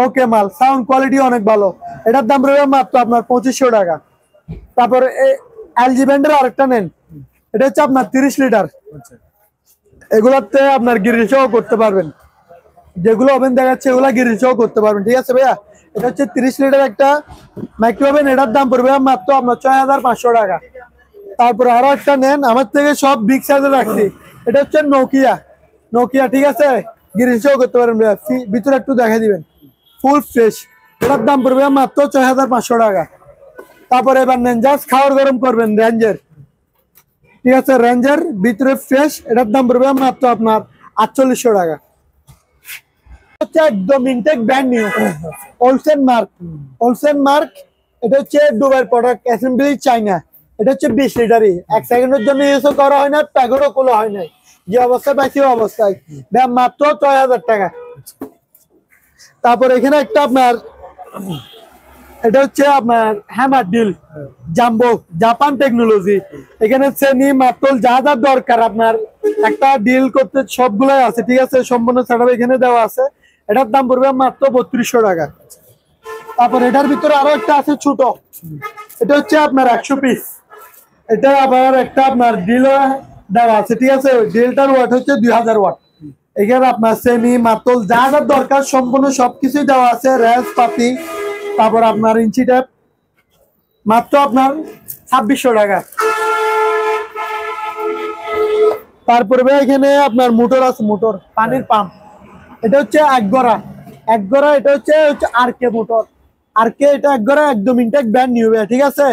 ওকে মাল, সাউন্ড কোয়ালিটি অনেক ভালো। এটার দাম পড়বে মাত্র আপনার 2,500 টাকা। তারপর এলজি ব্র্যান্ডের আরেকটা নেন, এটা হচ্ছে আপনার 30 লিটার। এগুলাতে আপনার গ্রিল সহ করতে পারবেন, যেগুলো ওভেন দেখাচ্ছে এগুলা গ্রিল সহ করতে পারবেন, ঠিক আছে ভাইয়া। এটা হচ্ছে 30 লিটার একটা মাইক্রো ওভেন, এটার দাম পড়বে মাত্র আপনার 6,500 টাকা। তারপরে আরো একটা নেন, আমার থেকে সব বিগ সাইজের রাখছি, এটা হচ্ছে নোকিয়া, ঠিক আছে, গ্রিল সহ করতে পারবেন ভাইয়া। ভিতরে একটু দেখা দিবেন, ফুল ফ্রেশ। এটার দাম পড়বে মাত্র 6,500 টাকা। তারপরে এবার নেন, জাস্ট খাওয়ার গরম করবেন, রেঞ্জের, ঠিক আছে, রেঞ্জের ভিতরে ফ্রেশ। এটার দাম পড়বে মাত্র আপনার 4800 টাকা। হচ্ছে একদম intact brand new Olsenmark, এটা হচ্ছে দুবাইয়ের প্রোডাক্ট, অ্যাসেম্বলি চায়না। এটা হচ্ছে 20 লিটারই, 1 সেকেন্ডের জন্য ইউজ করা হয় না, প্যাকেটও খোলা হয় নাই, যে অবস্থায় পাইছি অবস্থায়, মাত্র 6,000 টাকা। তারপর এখানে একটা আপনার, এটা হচ্ছে আপনার hammer deal jumbo, Japan technology. এখানে শ্রেণী মাত্র যা দরকার আপনার একটা ডিল করতে সবগুলাই আছে, ঠিক আছে, সম্পূর্ণ সেটআপ এখানে দেওয়া আছে। এটার দাম পড়বে মাত্র 3200 টাকা। তারপর এটার ভিতরে আরো একটা আছে ছোট, এটা হচ্ছে আপনার 100 পিস। এটা আবার একটা আপনার ডিল দেওয়া আছে, ঠিক আছে, ডিলটার ওয়াট হচ্ছে 2000 ওয়াট। এখানে আপনার শ্রেণী মাতল যা দরকার সম্পূর্ণ সবকিছুই দেওয়া আছে, রেস পাতি, তারপর আপনার ইঞ্চি ট্যাপ, মাত্র আপনার 2600 টাকা। তারপরে এখানে আপনার মোটর আছে, মোটর পানির পাম্প, এটা হচ্ছে একগড়া, এটা হচ্ছে আরকে মোটর, এটা একগড়া একদম ইনটেক ব্র্যান্ড নিউ, ঠিক আছে।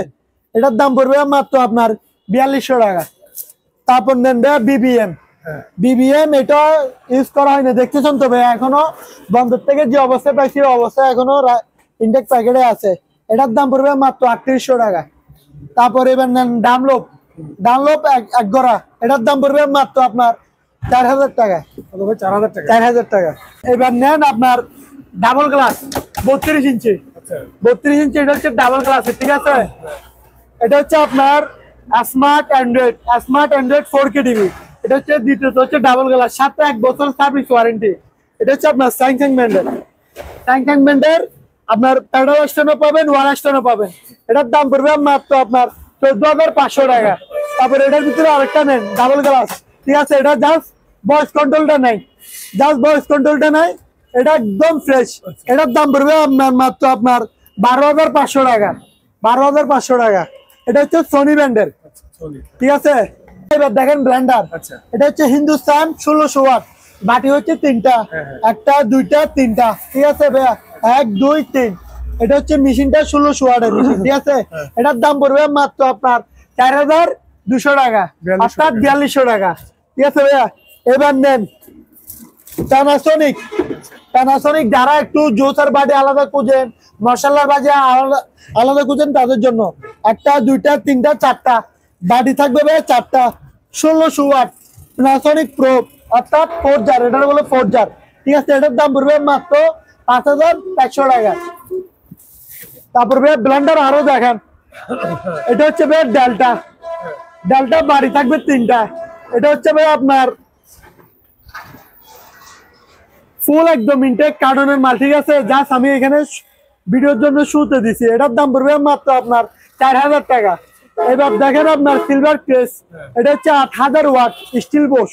এটার দাম পড়বে মাত্র আপনার 4200 টাকা। তারপর নেন ভাই বিবিএম, এটা ইউজ করা হয় না, দেখতেছেন তো ভাই, এখনো বন্ধের থেকে যে অবস্থায় পাইছি অবস্থায় এখনো ইনটেক প্যাকেটে আছে। এটার দাম পড়বে মাত্র 3800 টাকা। তারপর এবার নেন ডানলোপ একগড়া, এটার দাম পড়বে মাত্র আপনার 4000 টাকা, 4000 টাকা। এবার নেন আপনার ডাবল গ্লাস 32 ইঞ্চি, এটা হচ্ছে ডাবল গ্লাস, ঠিক আছে। এটা হচ্ছে আপনার স্মার্ট অ্যান্ড্রয়েড 4K টিভি, এটা হচ্ছে দ্বিতীয়ত হচ্ছে ডাবল গ্লাস, সাথে 1 বছর সার্ভিস ওয়ারেন্টি। এটা হচ্ছে আপনার স্যাংসাং ব্র্যান্ডের আপনার প্যাডাল স্ট্যান্ডও পাবেন, ওয়াল স্ট্যান্ডও পাবেন। এটার দাম পড়বে মাত্র আপনার 14,500 টাকা। তারপর এটার ভিতরে আরেকটা নেন ডাবল গ্লাস, ঠিক আছে? এটা জাস্ট ভয়েস কন্ট্রোলটা নাই, এটা একদম ফ্রেশ। এটার দাম পড়বে আপনার মাত্র আপনার 12,500 টাকা। 12,500 টাকা। এটা হচ্ছে সোনি ব্র্যান্ডের, ঠিক আছে? এবার দেখেন ব্লেন্ডার, এটা হচ্ছে হিন্দুস্তান 1600 ওয়াট, বাটি হচ্ছে 3টা, 1টা 2টা 3টা, ঠিক আছে ভাইয়া? 1 2 3। এটা হচ্ছে মেশিনটা 1600 ওয়াটের মেশিন, ঠিক আছে? এটার দাম পড়বে মাত্র আপনার 4,200 টাকা, অর্থাৎ 4200 টাকা, ঠিক আছে ভাইয়া? এবার নেন প্যানাসোনিক, যারা একটু জোসার বাটি আলাদা খুঁজেন, মশলার বাজে আলাদা খুঁজেন, তাদের জন্য 1টা 2টা 3টা 4টা বাটি থাকবে ভাইয়া, 4টা 1600 ওয়াট প্যানাসোনিক প্রো, অর্থাৎ 4 জার, এটা বলে 4 জার, ঠিক আছে? এটার দাম পড়বে মাত্র 5,100 টাকা। তারপর ভাইয়া ব্লেন্ডার আরো দেখেন, এটা হচ্ছে ভাইয়া ডেল্টা বাড়ি থাকবে 3টা। এটা হচ্ছে ভাই আপনার ফুল একদম ইনটেক কার্টনের মাল, ঠিক আছে? জাস্ট আমি এখানে ভিডিওর জন্য শুতে দিছি। এটার দাম পড়বে মাত্র আপনার 4,000 টাকা। এবার দেখেন আপনার সিলভার কেস, এটা হচ্ছে 8,000 ওয়াট স্টিল বোস,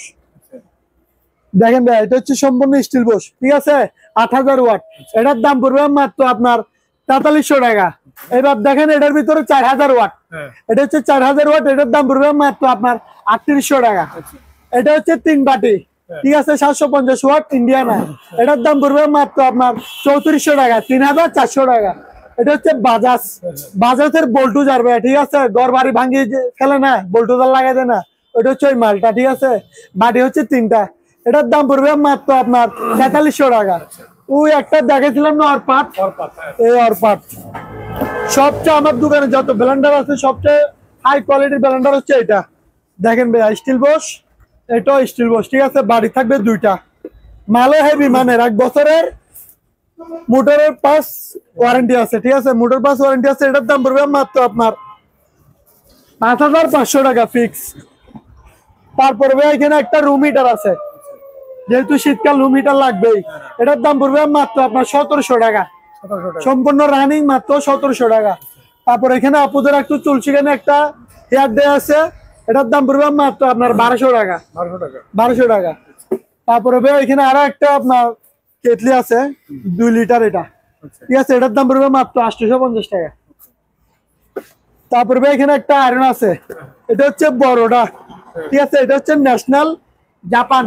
দেখেন ভাই এটা হচ্ছে সম্পূর্ণ স্টিল বোস, ঠিক আছে? 8,000 ওয়াট। এটার দাম পড়বে মাত্র আপনার 4300 টাকা। এবার দেখেন এটার ভিতরে 4,000 ওয়াট, এটা হচ্ছে 4,000 ওয়াট, এটার দাম পড়বে মাত্র আপনার 3800 টাকা। এটা হচ্ছে 3 বাটি, ঠিক আছে? 750 ওয়াট ইন্ডিয়ানা, এটার দাম পড়বে মাত্র আপনার 3400 টাকা, 3,400 টাকা। এটা হচ্ছে বাজাজের বল্টুজার ভাই, ঠিক আছে? ঘর বাড়ি ভাঙিয়ে ফেলে না, বল্টুজার লাগাই দেয় না, ওটা হচ্ছে ওই মালটা, ঠিক আছে? বাটি হচ্ছে 3টা, এটার দাম পড়বে মাত্র আপনার 4300 টাকা। ওই একটা দেখেছিলাম না অরপাট, এই অরপাট সবচেয়ে আমার দোকানে যত ব্লেন্ডার আছে সবচেয়ে হাই কোয়ালিটির ব্লেন্ডার হচ্ছে এটা। দেখেন ভাই স্টিল বস, এটাও স্টিল বস, ঠিক আছে? বাড়ি থাকবে 2টা, মালও হেভি মানের, 1 বছরের মোটরের পাস ওয়ারেন্টি আছে, ঠিক আছে? মোটর পাস ওয়ারেন্টি আছে। এটার দাম পড়বে মাত্র আপনার 5,500 টাকা ফিক্স। তারপরে ভাই এখানে একটা রুম হিটার আছে, যেহেতু শীতকাল রুম হিটার লাগবেই। এটার দাম পড়বে মাত্র আপনার 1,700 টাকা, সম্পূর্ণ রানিং, মাত্র 1,700 টাকা। তারপর এখানে আপুদের একটু চুলচিখানে একটা হেয়ার ডে আছে, এটার দাম পড়বে মাত্র আপনার 1,200 টাকা, 1,200 টাকা। তারপরে ভাই এখানে আরো একটা আপনার কেটলি আছে 2 লিটার, এটা, ঠিক আছে? এটার দাম পড়বে মাত্র 850 টাকা। তারপরে ভাই এখানে একটা আয়রন আছে, এটা হচ্ছে বড়টা, ঠিক আছে? এটা হচ্ছে ন্যাশনাল জাপান,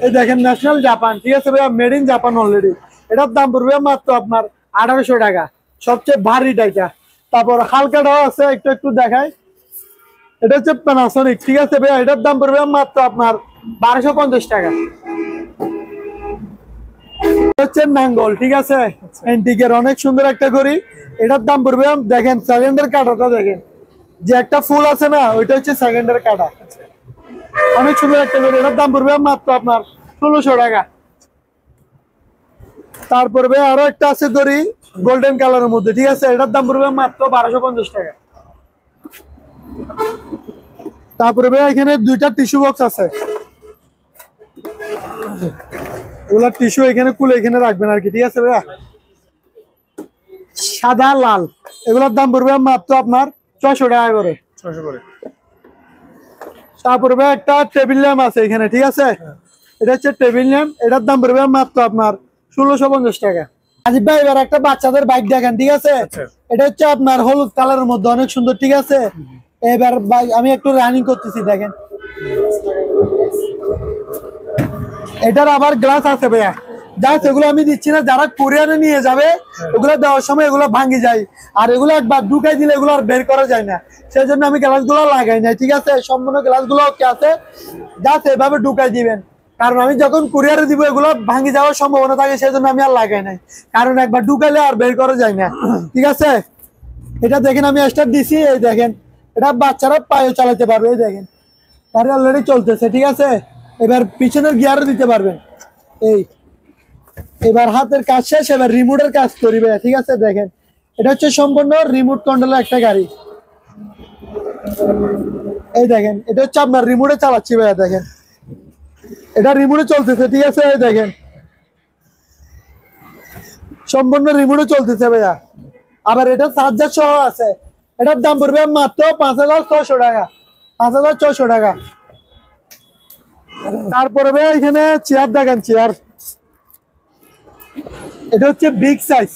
এই দেখেন ন্যাশনাল জাপান, ঠিক আছে ভাইয়া? Made in Japan already. এটার দাম পড়বে মাত্র আপনার 1,800 টাকা, সবচেয়ে ভারী টাকা। তারপর হালকাটাও আছে, একটু দেখাই, এটা হচ্ছে প্যানাসোনিক, ঠিক আছে ভাইয়া? এটার দাম পড়বে মাত্র আপনার 1,250 টাকা। হচ্ছে নাঙ্গল, ঠিক আছে? এন্টিকের অনেক সুন্দর একটা ঘড়ি, এটার দাম পড়বে দেখেন সেকেন্ডের কাটাটা দেখেন, যে একটা ফুল আছে না, ওইটা হচ্ছে সেকেন্ডের কাটা, অনেক সুন্দর একটা ঘড়ি। এটার দাম পড়বে মাত্র আপনার 1,600 টাকা। তারপর ভাই আরো একটা আছে ঘড়ি গোল্ডেন কালারের মধ্যে, ঠিক আছে? এটার দাম পড়বে মাত্র 1,250 টাকা। তারপরে ভাই এখানে 2টা টিস্যু বক্স আছে, ওগুলা টিস্যু এখানে খুলে এখানে রাখবেন আর কি, ঠিক আছে ভাইয়া? সাদা লাল, এগুলোর দাম পড়বে মাত্র আপনার 600 টাকা করে। তারপরে ভাই একটা টেবিল ল্যাম্প আছে এখানে, ঠিক আছে? এটা হচ্ছে টেবিল ল্যাম্প, এটার দাম পড়বে মাত্র আপনার 1,650 টাকা। আজিব ভাই এবার একটা বাচ্চাদের বাইক দেখেন, ঠিক আছে? এটা হচ্ছে আপনার হলুদ কালারের মধ্যে, অনেক সুন্দর, ঠিক আছে? এবার আমি একটু রানিং করতেছি, দেখেন এটার আবার গ্লাস আছে ভাইয়া, জাস্ট এগুলো আমি দিচ্ছি না, যারা কোরিয়ানে নিয়ে যাবে ওগুলো দেওয়ার সময় এগুলো ভাঙি যায়, আর এগুলো একবার ঢুকাই দিলে এগুলো আর বের করা যায় না, সেই জন্য আমি গ্লাসগুলো লাগাই না, ঠিক আছে? সম্পূর্ণ গ্লাসগুলো ওকে আছে, জাস্ট এভাবে ঢুকাই দিবেন, কারণ আমি যখন কুরিয়ারে দিব এগুলো ভাঙি যাওয়ার সম্ভাবনা থাকে, সেই জন্য আমি আর লাগাই নাই, কারণ একবার ঢুকাইলে আর বের করা যায় না, ঠিক আছে? এটা দেখেন আমি স্টার্ট দিছি, এই দেখেন এটা বাচ্চারা পায়ে চালাতে পারবে, এই দেখেন গাড়ি অলরেডি চলতেছে, ঠিক আছে? এবার পিছনের গিয়ারও দিতে পারবেন। এই এবার হাতের কাজ শেষ, এবার রিমোটের কাজ করিবে, ঠিক আছে? দেখেন এটা হচ্ছে সম্পূর্ণ রিমোট কন্ট্রোলের একটা গাড়ি, এই দেখেন এটা হচ্ছে আপনার রিমোটে চালাচ্ছি ভাইয়া, দেখেন এটা রিমোটে চলতেছে, ঠিক আছে? এই দেখেন সম্পূর্ণ রিমোটে চলতেছে ভাইয়া। আবার এটা চার্জার সহ আছে। এটার দাম পড়বে মাত্র 5,600 টাকা, 5,600 টাকা। তারপরে ভাইয়া এখানে চেয়ার দেখেন, চেয়ার এটা হচ্ছে বিগ সাইজ,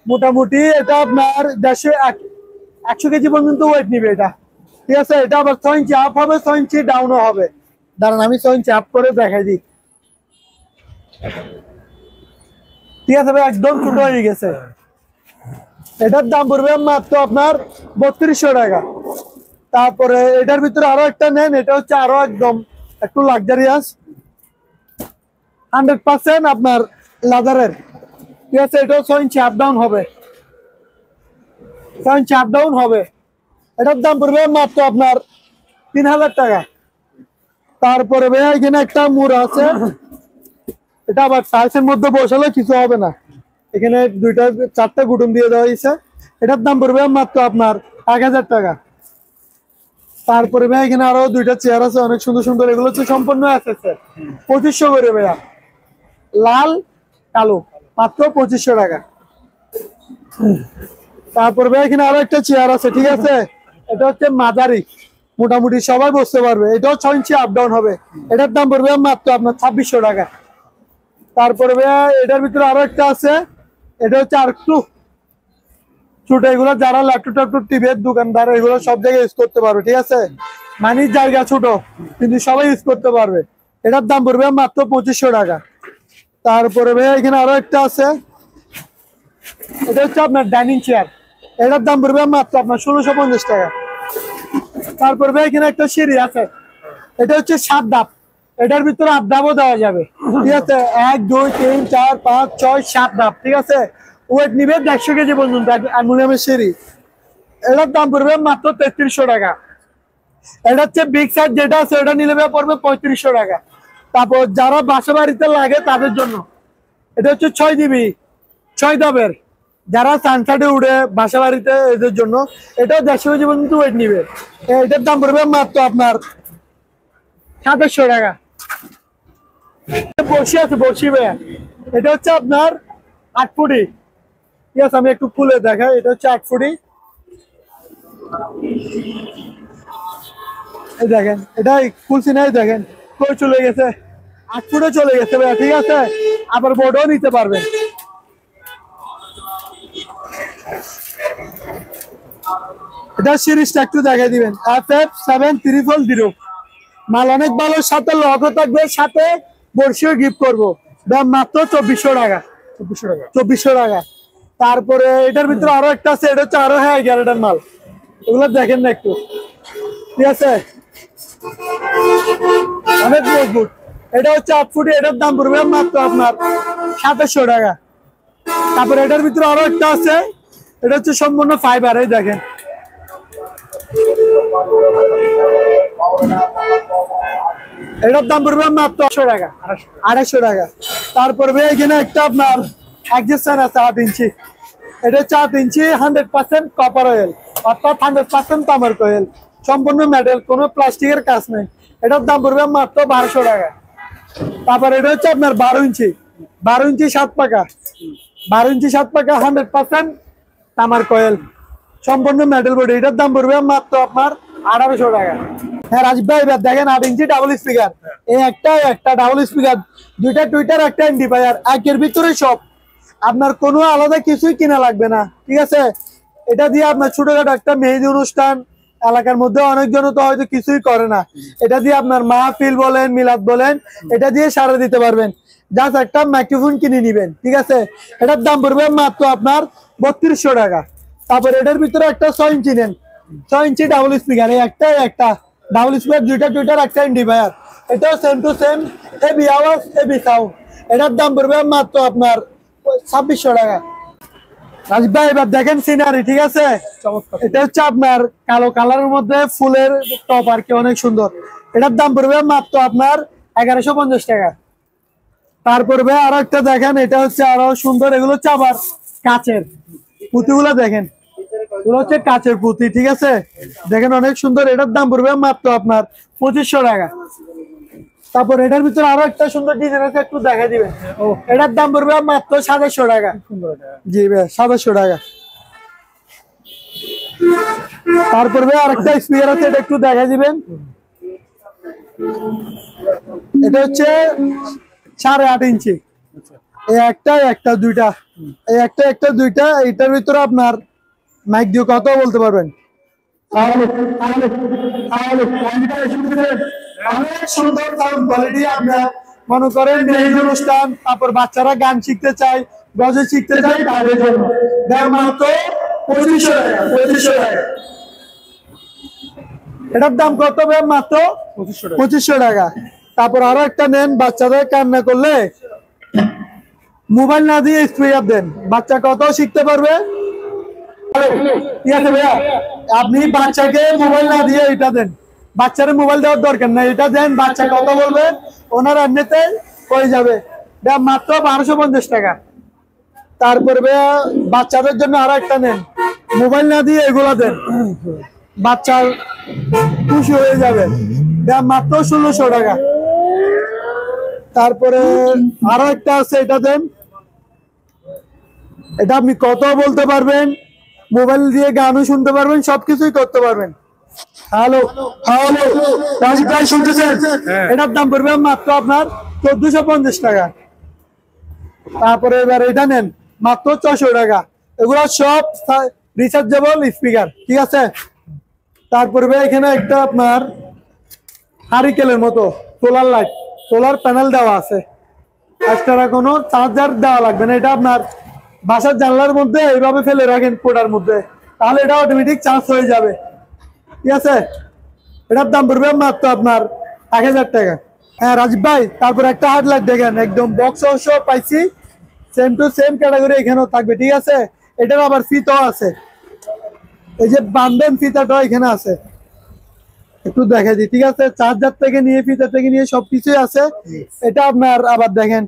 মোটামুটি এটা আপনার 100 কেজি পর্যন্ত ওয়েট নিবে এটা, ঠিক আছে? এটা আবার 6 ইঞ্চি আপ হবে, 6 ইঞ্চি ডাউনও হবে। দাঁড়ান আমি 6 ইঞ্চি আপ করে দেখাই দিই, ঠিক আছে ভাই? একদম ছোট হয়ে গেছে। এটার দাম পড়বে মাত্র আপনার 3200 টাকা। তারপরে এটার ভিতরে আরো একটা নেন, এটা হচ্ছে আরো একদম একটু লাক্সারিয়াস, 100% আপনার লাদারের, ঠিক আছে? এটাও 6 ইঞ্চি আপ ডাউন হবে, 6 ইঞ্চি আপ ডাউন হবে। এটার দাম পড়বে মাত্র আপনার 3000 টাকা। তারপরে ভাইয়া এখানে একটা মুড় আছে, এটা আবার টাইলসের মধ্যে বসালে কিছু হবে না, এখানে 4টা গুটুম দিয়ে দেওয়া হয়েছে। এটার দাম পড়বে মাত্র আপনার 1000 টাকা। তারপরে ভাইয়া এখানে আরো 2টা চেয়ার আছে অনেক সুন্দর সুন্দর, এগুলো হচ্ছে সম্পূর্ণ আছে 2500 করে ভাইয়া, লাল কালো, মাত্র 2500 টাকা। তারপর ভাই এখানে আরো একটা চেয়ার আছে, ঠিক আছে? এটা হচ্ছে মাঝারি, মোটামুটি সবাই বসতে পারবে, এটাও 6 ইঞ্চি আপ ডাউন হবে। এটার দাম পড়বে মাত্র আপনার 2600 টাকা। তারপরে ভাই এটার ভিতরে আরো একটা আছে, এটা হচ্ছে আর একটু ছোট, এগুলো যারা ল্যাপটপ টিভির দোকানদার এগুলো সব জায়গায় ইউজ করতে পারবে, ঠিক আছে? মানে জায়গা ছোট কিন্তু সবাই ইউজ করতে পারবে। এটার দাম পড়বে মাত্র 2500 টাকা। তারপরে ভাই এখানে আরো একটা আছে, এটা হচ্ছে আপনার ডাইনিং চেয়ার, এটার দাম পড়বে মাত্র আপনার 1650 টাকা। তারপর ভাই এখানে একটা সিঁড়ি আছে, এটা হচ্ছে 7 ধাপ, এটার ভিতরে 8 ধাপও দেওয়া যাবে, ঠিক আছে? 1 2 3 4 5 6 7 ধাপ, ঠিক আছে? ওয়েট নিবে 150 কেজি পর্যন্ত, অ্যালুমিনিয়ামের সিঁড়ি। এটার দাম পড়বে মাত্র 3300 টাকা। এটা হচ্ছে বিগ সাইজ যেটা আছে ওটা নিলে পড়বে 3500 টাকা। তারপর যারা বাসা বাড়িতে লাগে তাদের জন্য এটা হচ্ছে 6 জিবি 6 ধাপের, যারা সানসাইডে উঠে বাসা বাড়িতে এদের জন্য এটাও 150 কেজি পর্যন্ত ওয়েট নিবে। এটার দাম পড়বে মাত্র আপনার 2700 টাকা। বসি আছে, বসি ভাইয়া, এটা হচ্ছে আপনার 8 ফুটি, ঠিক আছে? আমি একটু খুলে দেখাই, এটা হচ্ছে 8 ফুটি, এই দেখেন এটা খুলছি না, দেখেন কই চলে গেছে, 8 ফুটে চলে গেছে ভাইয়া, ঠিক আছে? আবার বোর্ডও নিতে পারবেন। এটা সিরিজটা একটু দেখাই দিবেন, FF7300, মাল অনেক ভালো, সাথে লগও থাকবে, সাথে বর্ষিও গিফট করবো, দাম মাত্র 2400 টাকা, 2400 টাকা। তারপরে এটার ভিতরে আরো একটা আছে, এটা হচ্ছে আরো হ্যাঁ 11টার মাল, এগুলো দেখেন না একটু, ঠিক আছে? অনেক মজবুত, এটা হচ্ছে 8 ফুটি, এটার দাম পড়বে মাত্র আপনার 2700 টাকা। তারপরে এটার ভিতরে আরো একটা আছে, এটা হচ্ছে সম্পূর্ণ ফাইবার, এই দেখেন এটার দাম পড়বে মাত্র 800 টাকা, 250 টাকা। তারপরে এখানে একটা আপনার অ্যাডজাস্টার আছে 8 ইঞ্চি, এটা হচ্ছে 8 ইঞ্চি 100% কপার অয়েল, অর্থাৎ 100% তামার কয়েল, সম্পূর্ণ মেটাল, কোনো প্লাস্টিকের কাজ নেই। এটার দাম পড়বে মাত্র 1200 টাকা। তারপর এটা হচ্ছে আপনার 12 ইঞ্চি 7 পাকা, 12 ইঞ্চি 7 পাকা 100% তামার কয়েল, সম্পূর্ণ মেটাল বডি, এটার দাম পড়বে মাত্র আপনার 1800 টাকা। হ্যাঁ রাজীব ভাই, এবার দেখেন 8 ইঞ্চি ডাবল স্পিকার, এই একটা ডাবল স্পিকার, 2টা টুইটার, একটা এন্ডিফায়ার, একের ভিতরে সব, আপনার কোনো আলাদা কিছুই কিনা লাগবে না, ঠিক আছে? এটা দিয়ে আপনার ছোটখাটো একটা মেহেদি অনুষ্ঠান, এলাকার মধ্যে অনেকজন তো হয়তো কিছুই করে না, এটা দিয়ে আপনার মাহফিল বলেন, মিলাদ বলেন, এটা দিয়ে সারা দিতে পারবেন। জাস্ট একটা মাইক্রোফোন কিনে নিবেন, ঠিক আছে? এটার দাম পড়বে মাত্র আপনার 3200 টাকা। তারপর এটার ভিতরে একটা 6 ইঞ্চি নেন, 6 ইঞ্চি ডাবল স্পিকার, একটা ডাবল স্পিকার, 2টা টুইটার, একটা এন্ডিফায়ার, এটাও সেম টু সেম, হেভি আওয়াজ হেভি সাউন্ড। এটার দাম পড়বে মাত্র আপনার 2600 টাকা। রাজীব ভাই এবার দেখেন সিনারি, ঠিক আছে? এটা হচ্ছে আপনার কালো কালারের মধ্যে ফুলের টপ আর কি, অনেক সুন্দর, এটার দাম পড়বে মাত্র আপনার 1150 টাকা। তারপর ভাই আরো একটা দেখেন, এটা হচ্ছে আরো সুন্দর, এগুলো হচ্ছে আবার কাচের পুঁতিগুলো দেখেন, এগুলো হচ্ছে কাচের পুঁতি, ঠিক আছে, দেখেন অনেক সুন্দর। এটার দাম পড়বে মাত্র আপনার 2500 টাকা। তারপর এটার ভিতরে আরো একটা সুন্দর ডিজাইন আছে, একটু দেখা দিবেন। এটার দাম পড়বে মাত্র 2700 টাকা। জি ভাই, 2700 টাকা। তারপর ভাই আরেকটা স্পিকার আছে, এটা একটু দেখা দিবেন। এটা হচ্ছে 8.5 ইঞ্চি। এই একটা দুইটা, এই একটা দুইটা। এটার ভিতরে আপনার মাইক দিয়ে কথা বলতে পারবেন। অনেক সুন্দর সাউন্ড কোয়ালিটি। আপনার মনে করেন এই অনুষ্ঠান, তারপর বাচ্চারা গান শিখতে চায়, গজল শিখতে চায়, তাদের জন্য মাত্র 2500 টাকা। 2500 টাকা। এটার দাম কত হবে? মাত্র 2500 টাকা। তারপর আরো একটা নেন, বাচ্চাদের কান্না করলে মোবাইল না দিয়ে স্পিকার দেন, বাচ্চা কত শিখতে পারবে। ঠিক আছে ভাইয়া, আপনি বাচ্চাকে মোবাইল না দিয়ে এটা দেন, বাচ্চারে মোবাইল দেওয়ার দরকার নাই, এটা দেন, বাচ্চা কথা বলবে, ওনার এমনিতে হয়ে যাবে। মাত্র 1250 টাকা। তারপরে ভাইয়া বাচ্চাদের জন্য আরো একটা নেন, মোবাইল না দিয়ে এগুলা দেন, বাচ্চার খুশি হয়ে যাবে। মাত্র 1600 টাকা। তারপরে আরো একটা আছে, এটা দেন, এটা আপনি কত বলতে পারবেন, মোবাইল দিয়ে গানও শুনতে পারবেন, সবকিছুই করতে পারবেন। হ্যালো হ্যালো, রাজীব ভাই শুনতেছেন? এটার দাম পড়বে মাত্র আপনার 1450 টাকা। তারপরে এবার এটা নেন, মাত্র 600 টাকা। এগুলো সব রিচার্জেবল স্পিকার, ঠিক আছে। তারপরে এখানে একটা আপনার হারিকেলের মতো সোলার লাইট, সোলার প্যানেল দেওয়া আছে, এক্সট্রা কোনো চার্জার দেওয়া লাগবে না। এটা আপনার বাসার জানলার মধ্যে এইভাবে ফেলে রাখেন কোটার মধ্যে, তাহলে এটা অটোমেটিক চার্জ হয়ে যাবে, ঠিক আছে। এটার দাম পড়বে মাত্র আপনার 1000 টাকা। হ্যাঁ রাজীব ভাই, তারপর একটা হার্ড লাইট দেখেন, একদম বক্স সহ পাইছি, সেম টু সেম ক্যাটাগরি এখানেও থাকবে, ঠিক আছে। এটার আবার ফিতাও আছে, এই যে বান্ডেন ফিতাটাও এখানে আছে, একটু দেখে দিই, ঠিক আছে। চার্জার থেকে নিয়ে ফিতা থেকে নিয়ে সবকিছুই আছে। এটা আপনার আবার দেখেন,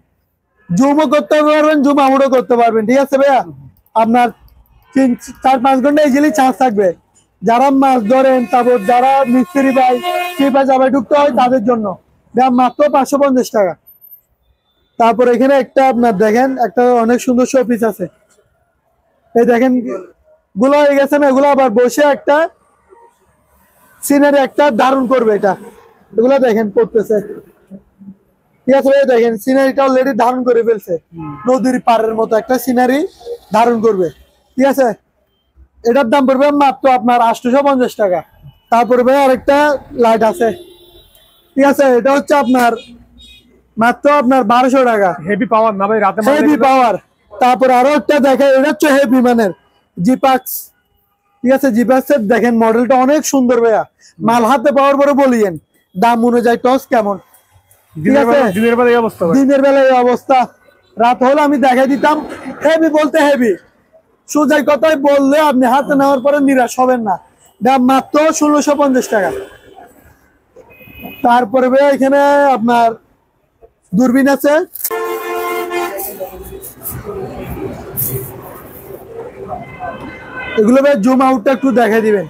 জুমও করতে পারবেন, জুম আউটও করতে পারবেন, ঠিক আছে ভাইয়া। আপনার 4-5 ঘন্টা ইজিলি চার্জ থাকবে। যারা মাছ ধরেন, তারপর যারা মিস্ত্রি ভাই যাবে ঢুকতে হয়, তাদের জন্য মাত্র 550 টাকা। তারপর এখানে একটা আপনার দেখেন, একটা অনেক সুন্দর শোপিস আছে, এই দেখেন, গুলো হয়ে গেছে না, এগুলো আবার বসে একটা সিনারি একটা দারুণ করবে। এটা এগুলো দেখেন করতেছে, ঠিক আছে। দেখেন সিনারিটা অলরেডি ধারণ করে ফেলছে, নদীর পাড়ের মতো একটা সিনারি ধারণ করবে, ঠিক আছে। এটার দাম পড়বে মাত্র আপনার 850 টাকা। তারপরে আরেকটা লাইট আছে, ঠিক আছে, এটা হচ্ছে আপনার মাত্র আপনার 1200 টাকা। হেভি পাওয়ার না ভাই, রাতে হেভি পাওয়ার। তারপর আরো একটা দেখেন, এটা হচ্ছে হেভি মানের জিপাক্স, ঠিক আছে। জিপাক্সের দেখেন মডেলটা অনেক সুন্দর ভাইয়া, মাল হাতে পাওয়ার পরে বলিয়েন দাম অনুযায়ী টস কেমন, ঠিক আছে। দিনের বেলা এই অবস্থা, দিনের বেলা এই অবস্থা, রাত হলে আমি দেখাই দিতাম। হেভি বলতে হেভি, সোজাই কথাই বললে আপনি হাতে নেওয়ার পরে নিরাশ হবেন না। দাম মাত্র 1650 টাকা। তারপরে এখানে আপনার দূরবীন আছে, এগুলো জুম আউটটা একটু দেখাই দিবেন,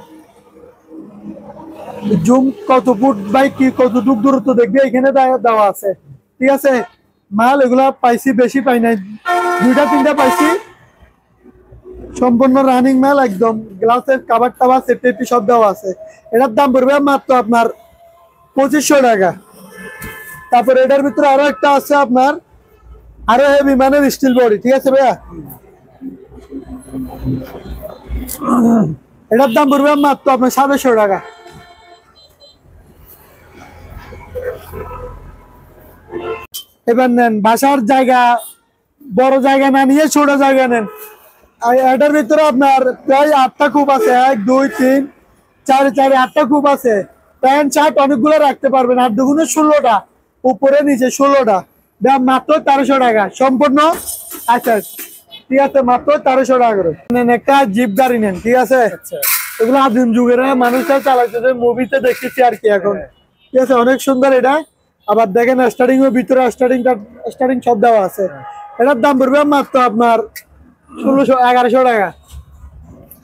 জুম কত ফুট বাই কি কতটুক দূরত্ব দেখবে এখানে দেওয়া আছে, ঠিক আছে। মাল এগুলা পাইছি, বেশি পাই নাই, 2-3টা পাইছি, সম্পূর্ণ রানিং মাল, একদম গ্লাসের কাভার টাভার সেফটি সব দেওয়া আছে। এটার দাম পড়বে মাত্র আপনার 2500 টাকা। তারপর এটার ভিতরে আরো একটা আছে আপনার আরো হেভি মানের স্টিল বডি, ঠিক আছে ভাইয়া। এটার দাম পড়বে মাত্র আপনার 700 টাকা। এবার নেন বাসার জায়গা, বড় জায়গা না নিয়ে ছোট জায়গা নেন। এটার ভিতরে আপনার প্রায় 8টা কূপ আছে, 1 2 3 4 4 8টা কূপ আছে, প্যান্ট শার্ট অনেকগুলো রাখতে পারবেন। 8 দুগুণে 16টা, উপরে নিচে 16টা, দাম মাত্র 1300 টাকা সম্পূর্ণ। আচ্ছা ঠিক আছে, মাত্র 1300 টাকা করে নেন। একটা জিপ গাড়ি নেন, ঠিক আছে। এগুলো আদিম যুগের মানুষরা চালাচ্ছে, মুভিতে দেখতেছি আর কি এখন, ঠিক আছে। অনেক সুন্দর এটা। আবার দেখেন স্টার্টিং এর ভিতরে স্টার্টিং সব দেওয়া আছে। এটার দাম পড়বে মাত্র আপনার 1100 টাকা।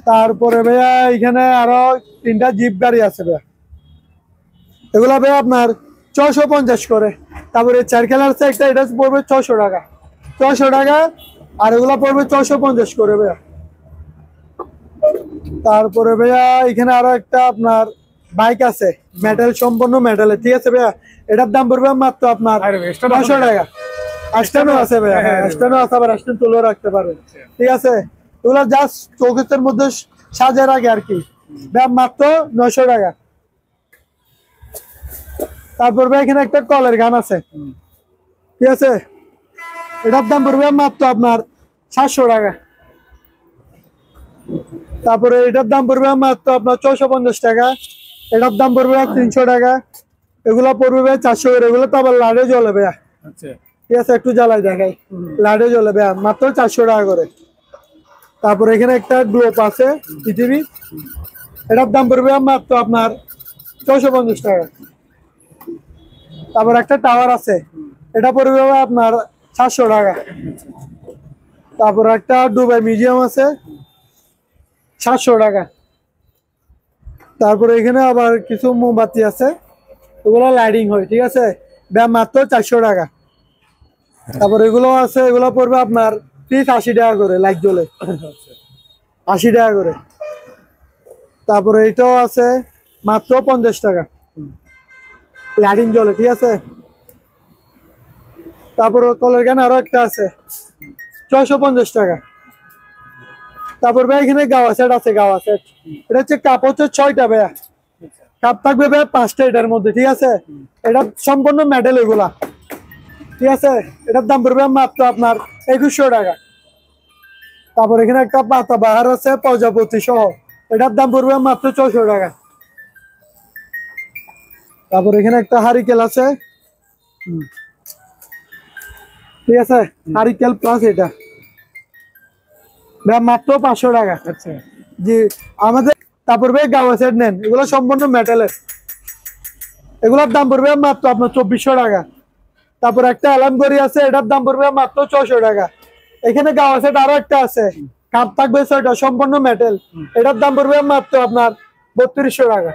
তারপরে ভাইয়া এখানে আরো 3টা জিপ গাড়ি আছে ভাইয়া, এগুলা ভাইয়া আপনার 650 করে। তারপরে 4 খেলার আছে একটা, এটা পড়বে 600 টাকা, 600 টাকা। আর এগুলা পড়বে 650 করে ভাইয়া। তারপরে ভাইয়া এখানে আরো একটা আপনার বাইক আছে, মেটাল সম্পূর্ণ মেটালের, ঠিক আছে ভাইয়া। এটার দাম পড়বে মাত্র আপনার আরে ভাই, extra 900 টাকা। আস্টানো আছে ভাইয়া, হ্যাঁ আস্টানো আছে, আবার আস্টান তুলেও রাখতে পারবেন, ঠিক আছে। এগুলো জাস্ট চৌকিতের মধ্যে সাজার আগে আর কি, দাম মাত্র 900 টাকা। তারপর ভাই এখানে একটা কলের গান আছে, ঠিক আছে, এটার দাম পড়বে মাত্র আপনার 700 টাকা। তারপরে এটার দাম পড়বে মাত্র আপনার 650 টাকা। এটার দাম পড়বে 300 টাকা। এগুলা পড়বে ভাই 400 করে। এগুলো তো আবার লাড়ে জ্বলে ভাইয়া, আচ্ছা ঠিক আছে, একটু জ্বালাই দেখাই, লাড়ে জ্বলে ভাইয়া, মাত্র 400 টাকা করে। তারপরে এখানে একটা গ্লোব আছে পৃথিবী, এটার দাম পড়বে মাত্র আপনার 650 টাকা। তারপর একটা টাওয়ার আছে, এটা পড়বে আপনার 700 টাকা। তারপর একটা দুবাই মিউজিয়াম আছে, 700 টাকা। তারপরে এখানে আবার কিছু মোমবাতি আছে, এগুলো লাইটিং হয়, ঠিক আছে, দাম মাত্র 400 টাকা। তারপর এগুলো আছে, এগুলো পড়বে আপনার পিস 80 টাকা করে, লাইট জ্বলে 80 টাকা করে। তারপরে এটাও আছে মাত্র 50 টাকা, লাইটিং জ্বলে, ঠিক আছে। তারপর কলের গান আরো একটা আছে 650 টাকা। তারপর ভাই এখানে গাওয়া সেট আছে, গাওয়া সেট, এটা হচ্ছে কাপ হচ্ছে 6টা ভাইয়া, কাপ থাকবে ভাই 5টা এটার মধ্যে, ঠিক আছে। এটা সম্পূর্ণ মেটাল এগুলা, ঠিক আছে। এটার দাম পড়বে মাত্র আপনার 2100 টাকা। তারপর এখানে একটা পাতা বাহার আছে প্রজাপতি সহ, এটার দাম পড়বে মাত্র 600 টাকা। তারপর এখানে একটা হারিকেল আছে, ঠিক আছে, হারিকেল প্লাস এটা মাত্র 500 টাকা। আচ্ছা জি আমাদের। তারপর ভাই গাওয়া সেট নেন, এগুলো সম্পূর্ণ মেটালের, এগুলোর দাম পড়বে মাত্র আপনার 2400 টাকা। তারপর একটা অ্যালার্ম ঘড়ি আছে, এটার দাম পড়বে মাত্র 600 টাকা। এখানে গাওয়া সেট আরো একটা আছে, কাপ থাকবে 6টা, সম্পূর্ণ মেটাল, এটার দাম পড়বে মাত্র আপনার 3200 টাকা।